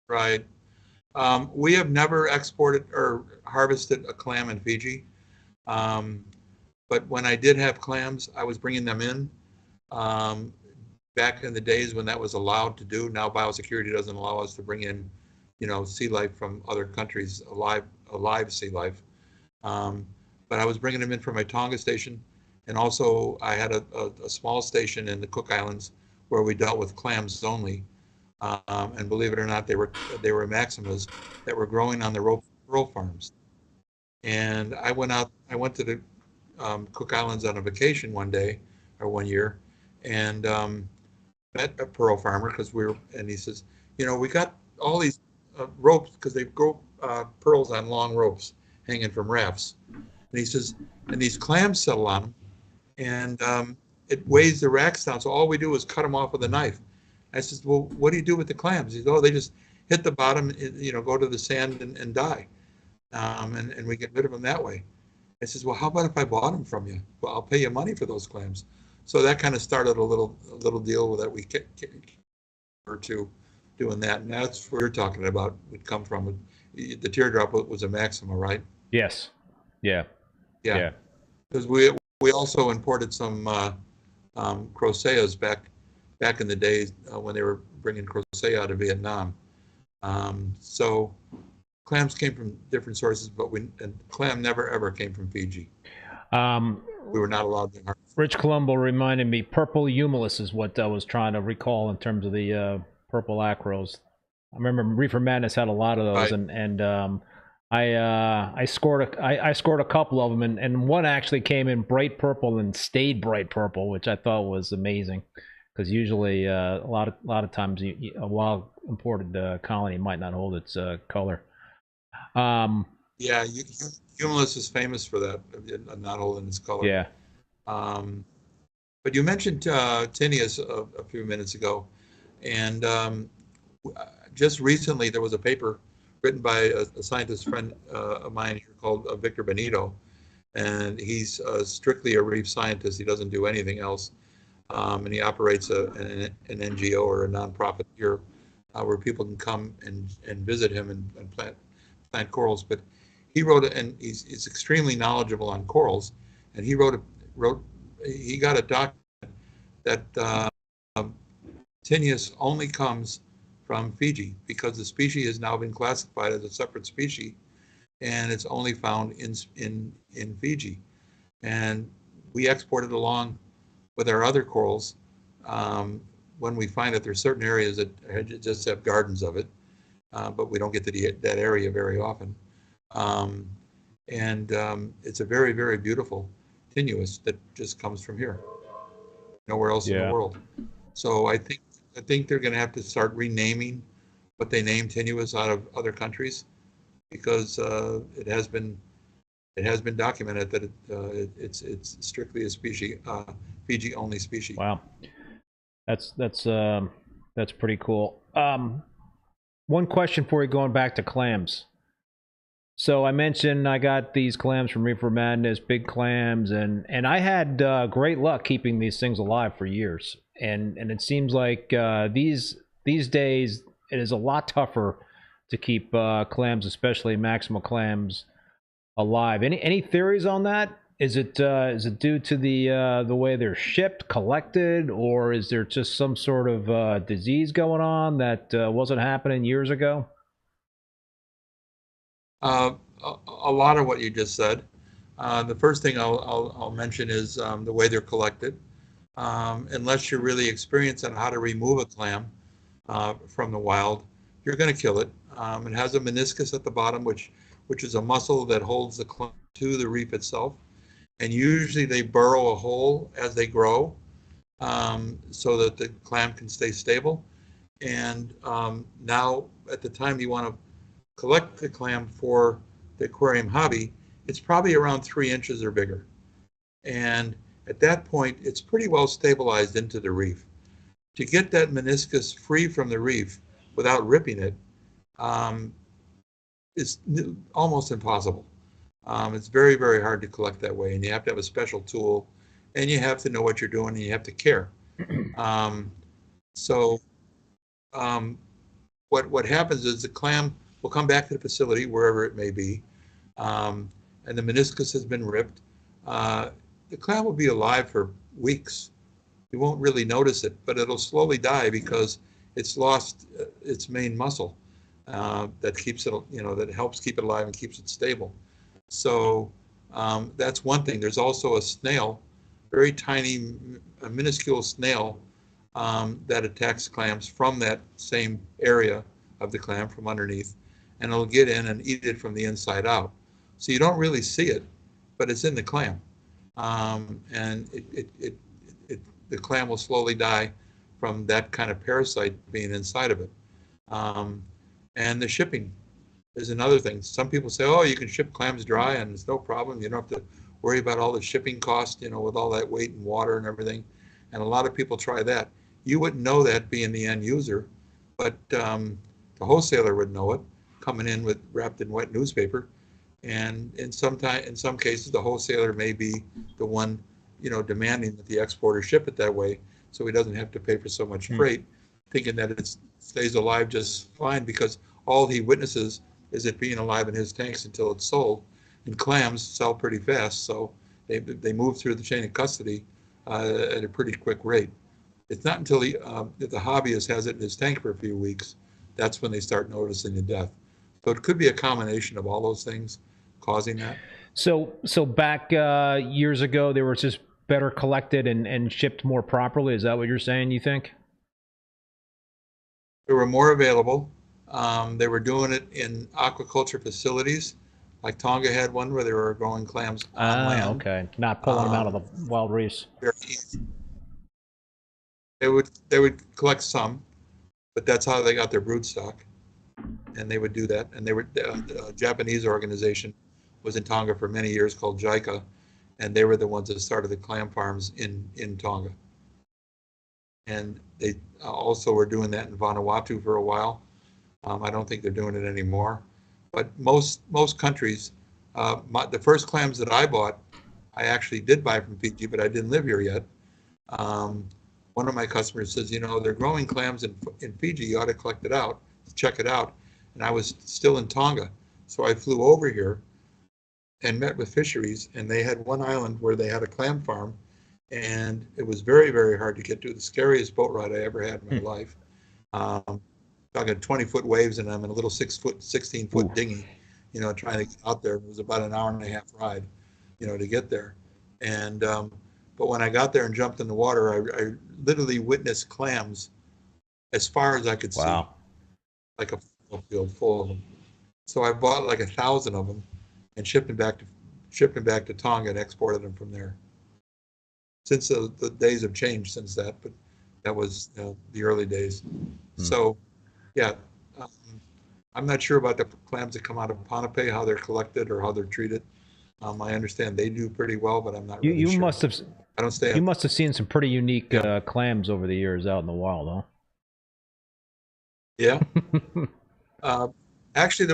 Right. We have never exported or harvested a clam in Fiji. But when I did have clams, I was bringing them in back in the days when that was allowed to do. Now biosecurity doesn't allow us to bring in, sea life from other countries, alive sea life. But I was bringing them in from my Tonga station. And also I had a small station in the Cook Islands where we dealt with clams only. And believe it or not, they were maximas that were growing on the pearl farms. And I went to the Cook Islands on a vacation one year, and met a pearl farmer and he says, we got all these ropes because they grow pearls on long ropes hanging from rafts. And he says, and these clams settle on them, and it weighs the racks down. So all we do is cut them off with a knife. I said, well, what do you do with the clams? He said, oh, they just hit the bottom, go to the sand and die. And we get rid of them that way. I says, well, how about if I bought them from you? Well, I'll pay you money for those clams. So that kind of started a little deal that we or two doing that. And that's where you're talking about would come from. The teardrop was a maxima, right? Yes. Yeah. Because we also imported some croceas back in the days when they were bringing crocea out of Vietnam. So clams came from different sources, but clam never ever came from Fiji. We were not allowed to harvest. Rich Colombo reminded me, purple humulus is what I was trying to recall in terms of the purple acros. I remember Reefer Madness had a lot of those, right. and I scored a couple of them, and one actually came in bright purple and stayed bright purple, which I thought was amazing. Because usually a lot of times a wild imported colony might not hold its color. Yeah, humulus is famous for that, not holding its color. Yeah. But you mentioned Tinius a few minutes ago, and just recently there was a paper written by a scientist friend of mine here called Victor Benito, and he's strictly a reef scientist. He doesn't do anything else. And he operates an NGO or a nonprofit here where people can come and visit him and plant corals. But he wrote, and he's extremely knowledgeable on corals, and he he got a document that Tinius only comes from Fiji because the species has now been classified as a separate species, and it's only found in Fiji. And we export it along with our other corals when we find that there's certain areas that just have gardens of it, but we don't get to that area very often. It's a very, very beautiful Tinius that just comes from here, nowhere else in the world. So I think they're going to have to start renaming what they name Tinius out of other countries, because it has been documented that it's strictly a species, Fiji only species. Wow, that's pretty cool. One question for you, going back to clams. So I mentioned I got these clams from Reefer Madness, big clams, and I had great luck keeping these things alive for years. And it seems like these days it is a lot tougher to keep clams, especially Maxima clams, alive. Any theories on that? Is it due to the way they're shipped, collected, or is there just some sort of disease going on that wasn't happening years ago? A lot of what you just said. The first thing I'll mention is the way they're collected. Unless you're really experienced on how to remove a clam from the wild, you're going to kill it. It has a meniscus at the bottom, which is a muscle that holds the clam to the reef itself. And usually they burrow a hole as they grow, so that the clam can stay stable. And now at the time you want to collect the clam for the aquarium hobby, it's probably around 3 inches or bigger. And at that point, it's pretty well stabilized into the reef. To get that meniscus free from the reef without ripping it is almost impossible. It's very, very hard to collect that way, and you have to have a special tool, and you have to know what you're doing, and you have to care. What happens is the clam will come back to the facility, wherever it may be, and the meniscus has been ripped. The clam will be alive for weeks. You won't really notice it, but it'll slowly die because it's lost its main muscle that keeps it, that helps keep it alive and keeps it stable. So that's one thing. There's also a snail, very tiny, a minuscule snail that attacks clams from that same area of the clam, from underneath, and it'll get in and eat it from the inside out. So you don't really see it, but it's in the clam. And the clam will slowly die from that kind of parasite being inside of it. And the shipping is another thing. Some people say, oh, you can ship clams dry and it's no problem. You don't have to worry about all the shipping costs, with all that weight and water and everything. And a lot of people try that. You wouldn't know that being the end user, but the wholesaler would know it, coming in with wrapped in wet newspaper. And in some cases, the wholesaler may be the one, demanding that the exporter ship it that way, so he doesn't have to pay for so much freight, thinking that it stays alive just fine, because all he witnesses is it being alive in his tanks until it's sold. And clams sell pretty fast, so they move through the chain of custody at a pretty quick rate. It's not until the hobbyist has it in his tank for a few weeks, that's when they start noticing the death. So it could be a combination of all those things causing that. So back years ago, they were just better collected and shipped more properly. Is that what you're saying, you think? There were more available. They were doing it in aquaculture facilities. Like Tonga had one where they were growing clams on land. Okay. Not pulling them out of the wild reefs. They would collect some, but that's how they got their brood stock. And they would do that. And they were a Japanese organization was in Tonga for many years called JICA, and they were the ones that started the clam farms in Tonga. And they also were doing that in Vanuatu for a while. I don't think they're doing it anymore. But most countries, the first clams that I bought, I actually did buy from Fiji, but I didn't live here yet. One of my customers says, they're growing clams in Fiji, you ought to collect it out, check it out. And I was still in Tonga. So I flew over here and met with fisheries, and they had one island where they had a clam farm, and it was very, very hard to get to. The scariest boat ride I ever had in my life. Talking 20-foot waves, and I'm in a little 16-foot dinghy, trying to get out there. It was about an hour and a half ride, to get there. And but when I got there and jumped in the water, I literally witnessed clams as far as I could see, like a field full of them. So I bought like 1,000 of them and shipped them back to Tonga and exported them from there. Since the days have changed since that, but that was the early days. So, yeah, I'm not sure about the clams that come out of Ponape, how they're collected or how they're treated. I understand they do pretty well, but I'm not really sure. You must have seen some pretty unique clams over the years out in the wild, huh? Yeah. Actually,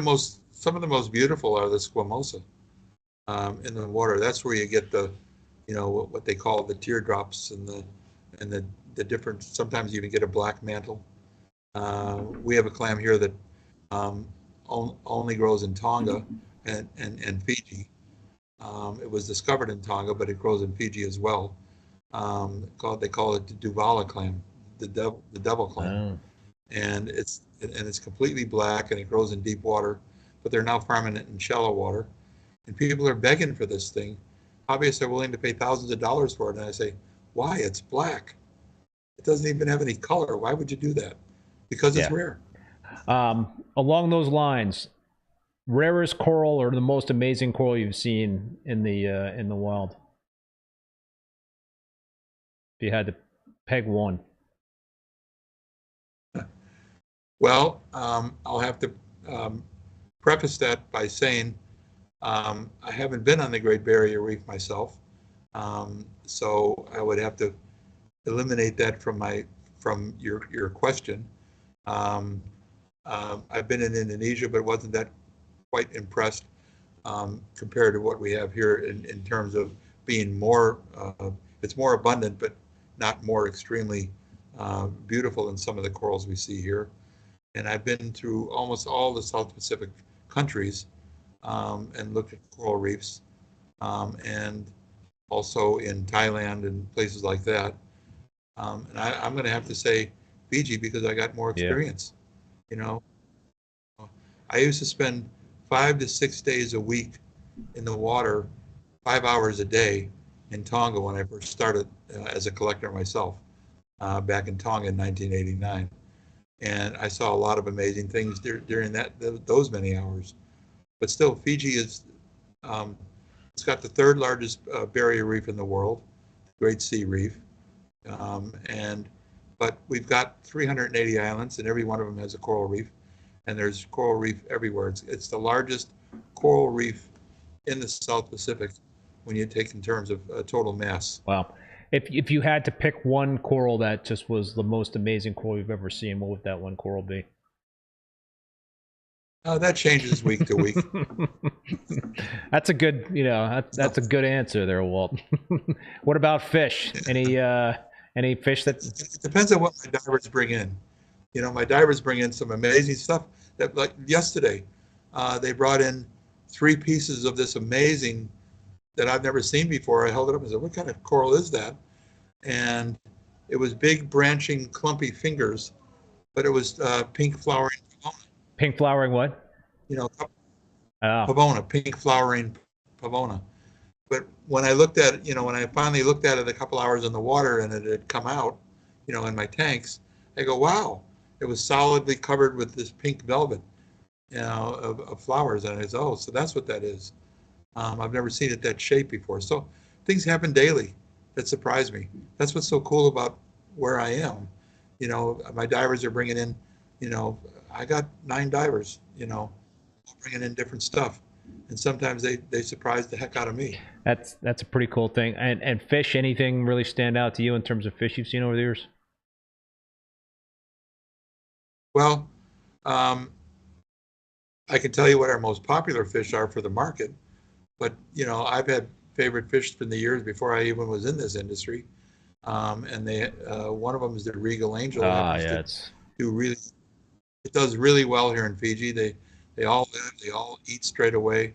some of the most beautiful are the squamosa in the water. That's where you get the, what they call the teardrops and the different. Sometimes you even get a black mantle. We have a clam here that only grows in Tonga and Fiji. It was discovered in Tonga, but it grows in Fiji as well. They call it the Duvala clam, the devil clam, and it's completely black and it grows in deep water. But they're now farming it in shallow water, and people are begging for this thing. Hobbyists are willing to pay thousands of dollars for it, and I say, why? It's black. It doesn't even have any color. Why would you do that? Because it's rare. Along those lines, rarest coral or the most amazing coral you've seen in the wild? If you had to peg one. Well, I'll have to preface that by saying I haven't been on the Great Barrier Reef myself, so I would have to eliminate that from your question. I've been in Indonesia, but wasn't that quite impressed compared to what we have here in terms of being more. It's more abundant, but not more extremely beautiful than some of the corals we see here. And I've been through almost all the South Pacific countries and looked at coral reefs, and also in Thailand and places like that. And I'm going to have to say Fiji because I got more experience. You know, I used to spend 5 to 6 days a week in the water, 5 hours a day in Tonga when I first started as a collector myself back in Tonga in 1989. And I saw a lot of amazing things during those many hours. But still, Fiji is, it's got the third largest barrier reef in the world, Great Sea Reef. But we've got 380 islands, and every one of them has a coral reef. And there's coral reef everywhere. It's the largest coral reef in the South Pacific when you take in terms of total mass. Wow. If you had to pick one coral that just was the most amazing coral you've ever seen, what would that one coral be? That changes week to week. That's a good, that's a good answer there, Walt. What about fish? Any fish that? It depends on what my divers bring in. My divers bring in some amazing stuff. That, like yesterday, they brought in 3 pieces of this amazing that I've never seen before. I held it up and said, "What kind of coral is that?" And it was big, branching, clumpy fingers, but it was pink flowering pavona. Pink flowering what? Pavona, pink flowering pavona. But when I looked at it, when I finally looked at it a couple hours in the water and it had come out, in my tanks, I go, wow, it was solidly covered with this pink velvet, of flowers. And I said, oh, so that's what that is. I've never seen it that shape before. So things happen daily that surprise me. That's what's so cool about where I am. My divers are bringing in, I got 9 divers, bringing in different stuff. And sometimes they surprise the heck out of me. That's a pretty cool thing. And fish, anything really stand out to you in terms of fish you've seen over the years? Well, I can tell you what our most popular fish are for the market. But, I've had favorite fish from the years before I even was in this industry. And one of them is the regal angel. It does really well here in Fiji. They all live, they all eat straight away.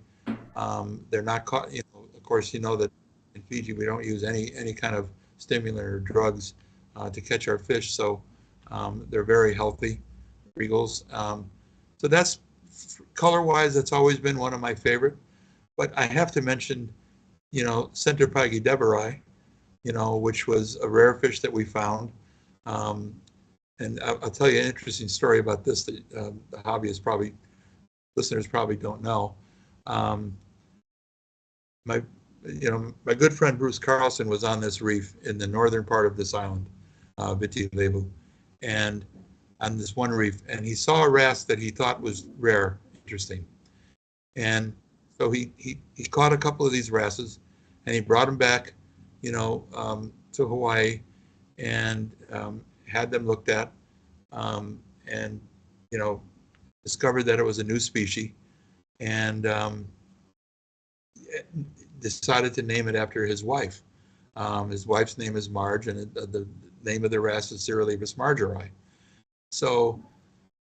They're not caught, of course, that in Fiji we don't use any kind of stimulant or drugs to catch our fish. So they're very healthy, regals. So that's, color-wise, that's always been one of my favorite. But I have to mention, Centropagi deverai, which was a rare fish that we found. And I'll tell you an interesting story about this that the hobbyists listeners probably don't know. My good friend Bruce Carlson was on this reef in the northern part of this island, Viti Levu, and on this one reef, and he saw a wrasse that he thought was rare, interesting, and so he caught a couple of these wrasses, and he brought them back, to Hawaii, and had them looked at, and discovered that it was a new species, and decided to name it after his wife. His wife's name is Marge, and the name of the wrasse is Cirrolevus margeri. So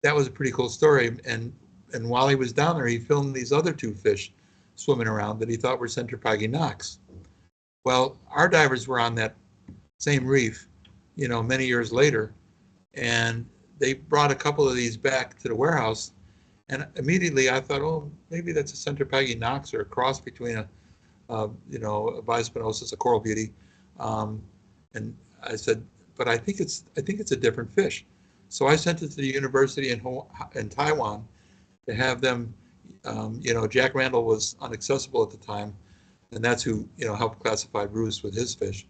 that was a pretty cool story. And while he was down there, he filmed these other 2 fish swimming around that he thought were Centropagi nox. Well, our divers were on that same reef, many years later, and they brought a couple of these back to the warehouse, and immediately I thought, oh, maybe that's a Centropagi nox or a cross between a Bispinosus, a coral beauty, and I said, but I think it's a different fish. So I sent it to the university in Taiwan to have them, Jack Randall was inaccessible at the time, and that's who, helped classify Bruce with his fish.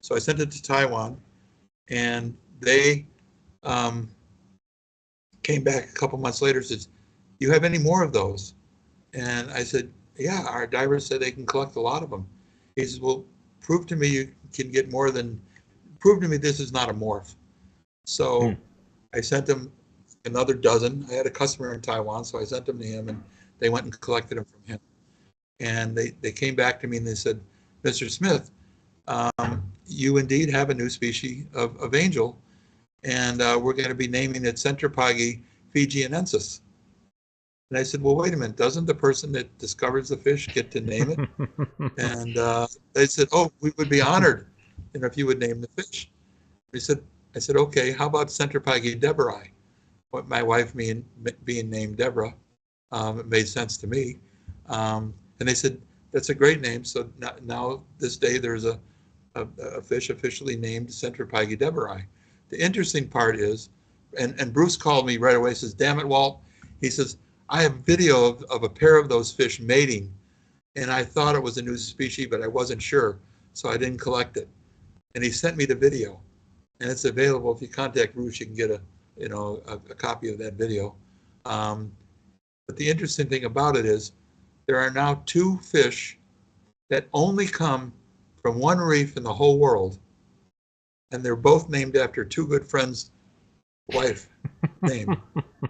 So I sent it to Taiwan, and they came back a couple months later and said, "You have any more of those?" And I said, "Yeah, our divers said they can collect a lot of them." He says, "Well, prove to me you can get more than, prove to me this is not a morph." So I sent them another dozen. I had a customer in Taiwan, so I sent them to him, and they went and collected them from him. And they came back to me and they said, "Mr. Smith, you indeed have a new species of angel, and we're going to be naming it Centropyge fijianensis." And I said, "Well, wait a minute, doesn't the person that discovers the fish get to name it?" And they said, "Oh, we would be honored, if you would name the fish." I said, "Okay, how about Centropyge deborah?" What my wife being named Deborah, it made sense to me. And they said, "That's a great name." So now this day there's a fish officially named Centropyge deborah. The interesting part is, and Bruce called me right away, says, "Damn it, Walt." He says, "I have video of a pair of those fish mating, and I thought it was a new species, but I wasn't sure, so I didn't collect it." And he sent me the video, and it's available. If you contact Bruce, you can get a copy of that video. But the interesting thing about it is there are now 2 fish that only come from one reef in the whole world, and they're both named after 2 good friends' wife name.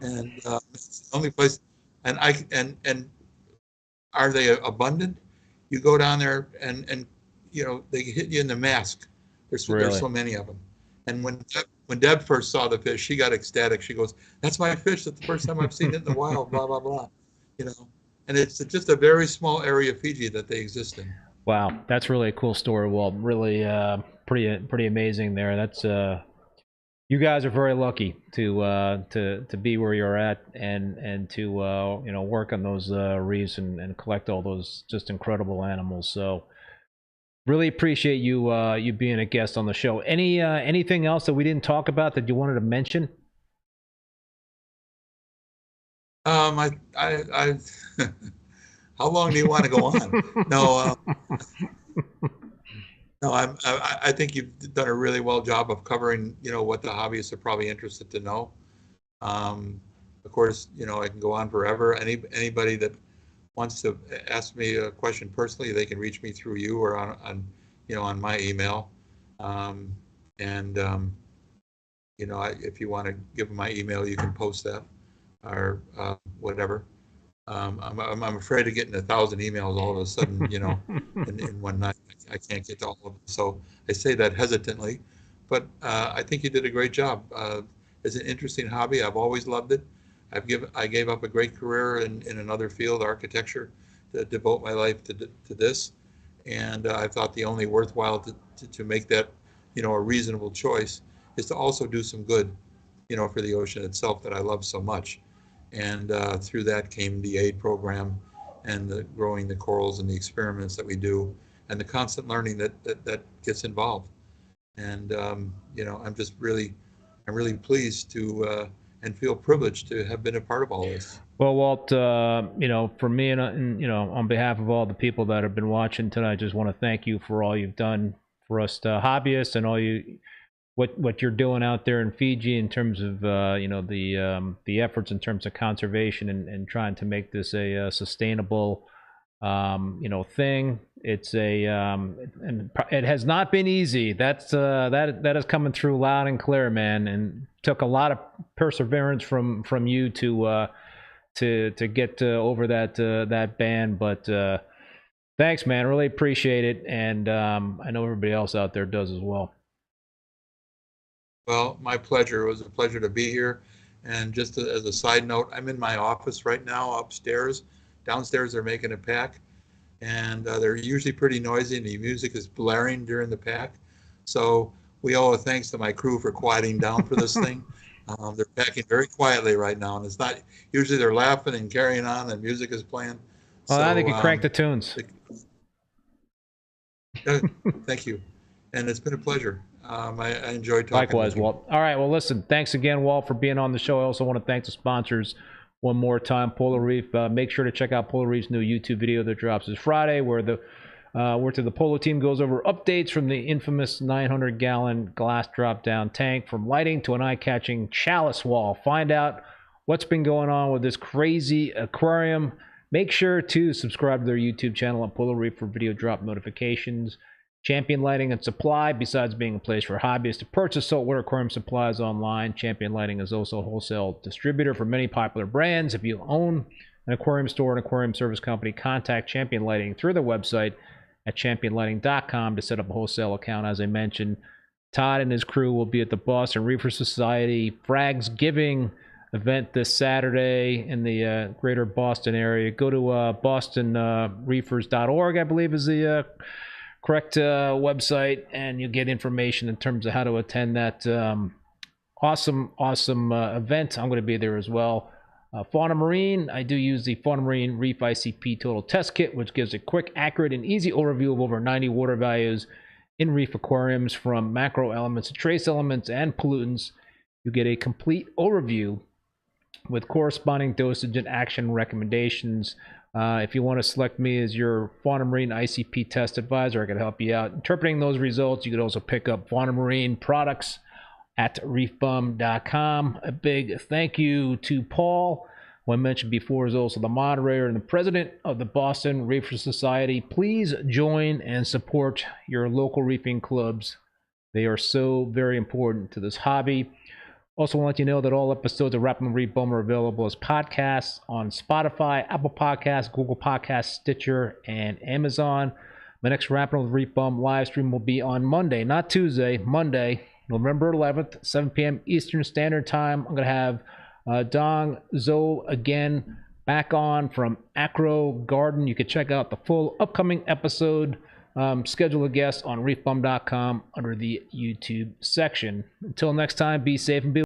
And it's the only place. And are they abundant? You go down there and they hit you in the mask. There's so many of them. And when Deb first saw the fish, she got ecstatic. She goes, "That's my fish. That's the first time I've seen it in the wild." Blah blah blah. And it's just a very small area of Fiji that they exist in. Wow, that's really a cool story, Walt. Really, pretty amazing there. That's you guys are very lucky to be where you're at and to work on those reefs and collect all those just incredible animals. So really appreciate you being a guest on the show. Anything else that we didn't talk about that you wanted to mention? I how long do you want to go on? No, I think you've done a really well job of covering, what the hobbyists are probably interested to know. Of course, I can go on forever. Anybody that wants to ask me a question personally, they can reach me through you or on my email. If you want to give them my email, you can post that or whatever. I'm afraid of getting 1,000 emails all of a sudden, in one night. I can't get to all of them. So I say that hesitantly, but I think you did a great job. It's an interesting hobby. I've always loved it. I gave up a great career in another field, architecture, to devote my life to this. And I thought the only worthwhile to make that, a reasonable choice is to also do some good, for the ocean itself that I love so much. And through that came the aid program and the growing the corals and the experiments that we do and the constant learning that gets involved. And, I'm really pleased to and feel privileged to have been a part of all this. Well, Walt, for me and on behalf of all the people that have been watching tonight, I just want to thank you for all you've done for us hobbyists and all what you're doing out there in Fiji in terms of the efforts in terms of conservation and trying to make this a sustainable thing. It's and it has not been easy. That is coming through loud and clear, man, and took a lot of perseverance from you to get over that ban. But thanks, man. Really appreciate it, and I know everybody else out there does as well. Well, my pleasure. It was a pleasure to be here. And just as a side note, I'm in my office right now upstairs. Downstairs, they're making a pack. And they're usually pretty noisy, and the music is blaring during the pack. So we owe a thanks to my crew for quieting down for this thing. They're packing very quietly right now. And it's not, usually they're laughing and carrying on, and music is playing. Well, I think you crank the tunes. Thank you. And it's been a pleasure. I enjoyed talking. Likewise, with you. Walt. All right. Well, listen. Thanks again, Walt, for being on the show. I also want to thank the sponsors one more time. Polo Reef. Make sure to check out Polo Reef's new YouTube video that drops this Friday, where the Polo team goes over updates from the infamous 900-gallon glass drop-down tank, from lighting to an eye-catching chalice wall. Find out what's been going on with this crazy aquarium. Make sure to subscribe to their YouTube channel at Polo Reef for video drop notifications. Champion Lighting and Supply, besides being a place for hobbyists to purchase saltwater aquarium supplies online, Champion Lighting is also a wholesale distributor for many popular brands. If you own an aquarium store and aquarium service company, contact Champion Lighting through their website at championlighting.com to set up a wholesale account. As I mentioned, Todd and his crew will be at the Boston Reefer Society Frags Giving event this Saturday in the greater Boston area. Go to bostonreefers.org, I believe is the correct website, and you'll get information in terms of how to attend that awesome event. I'm going to be there as well. Fauna Marin, I do use the Fauna Marin Reef ICP Total Test Kit, which gives a quick, accurate, and easy overview of over 90 water values in reef aquariums, from macro elements to trace elements and pollutants. You get a complete overview with corresponding dosage and action recommendations. If you want to select me as your Fauna Marin ICP test advisor, I can help you out interpreting those results. You could also pick up Fauna Marin products at reefbum.com. A big thank you to Paul, who I mentioned before is also the moderator and the president of the Boston Reefer Society. Please join and support your local reefing clubs. They are so very important to this hobby. Also want to let you know that all episodes of Rappin With ReefBum are available as podcasts on Spotify, Apple Podcasts, Google Podcasts, Stitcher, and Amazon. My next Rappin With ReefBum live stream will be on Monday, not Tuesday, Monday, November 11th, 7 p.m. Eastern Standard Time. I'm going to have Dong Zhou again back on from Acro Garden. You can check out the full upcoming episode. Schedule a guest on reefbum.com under the YouTube section. Until next time, be safe and be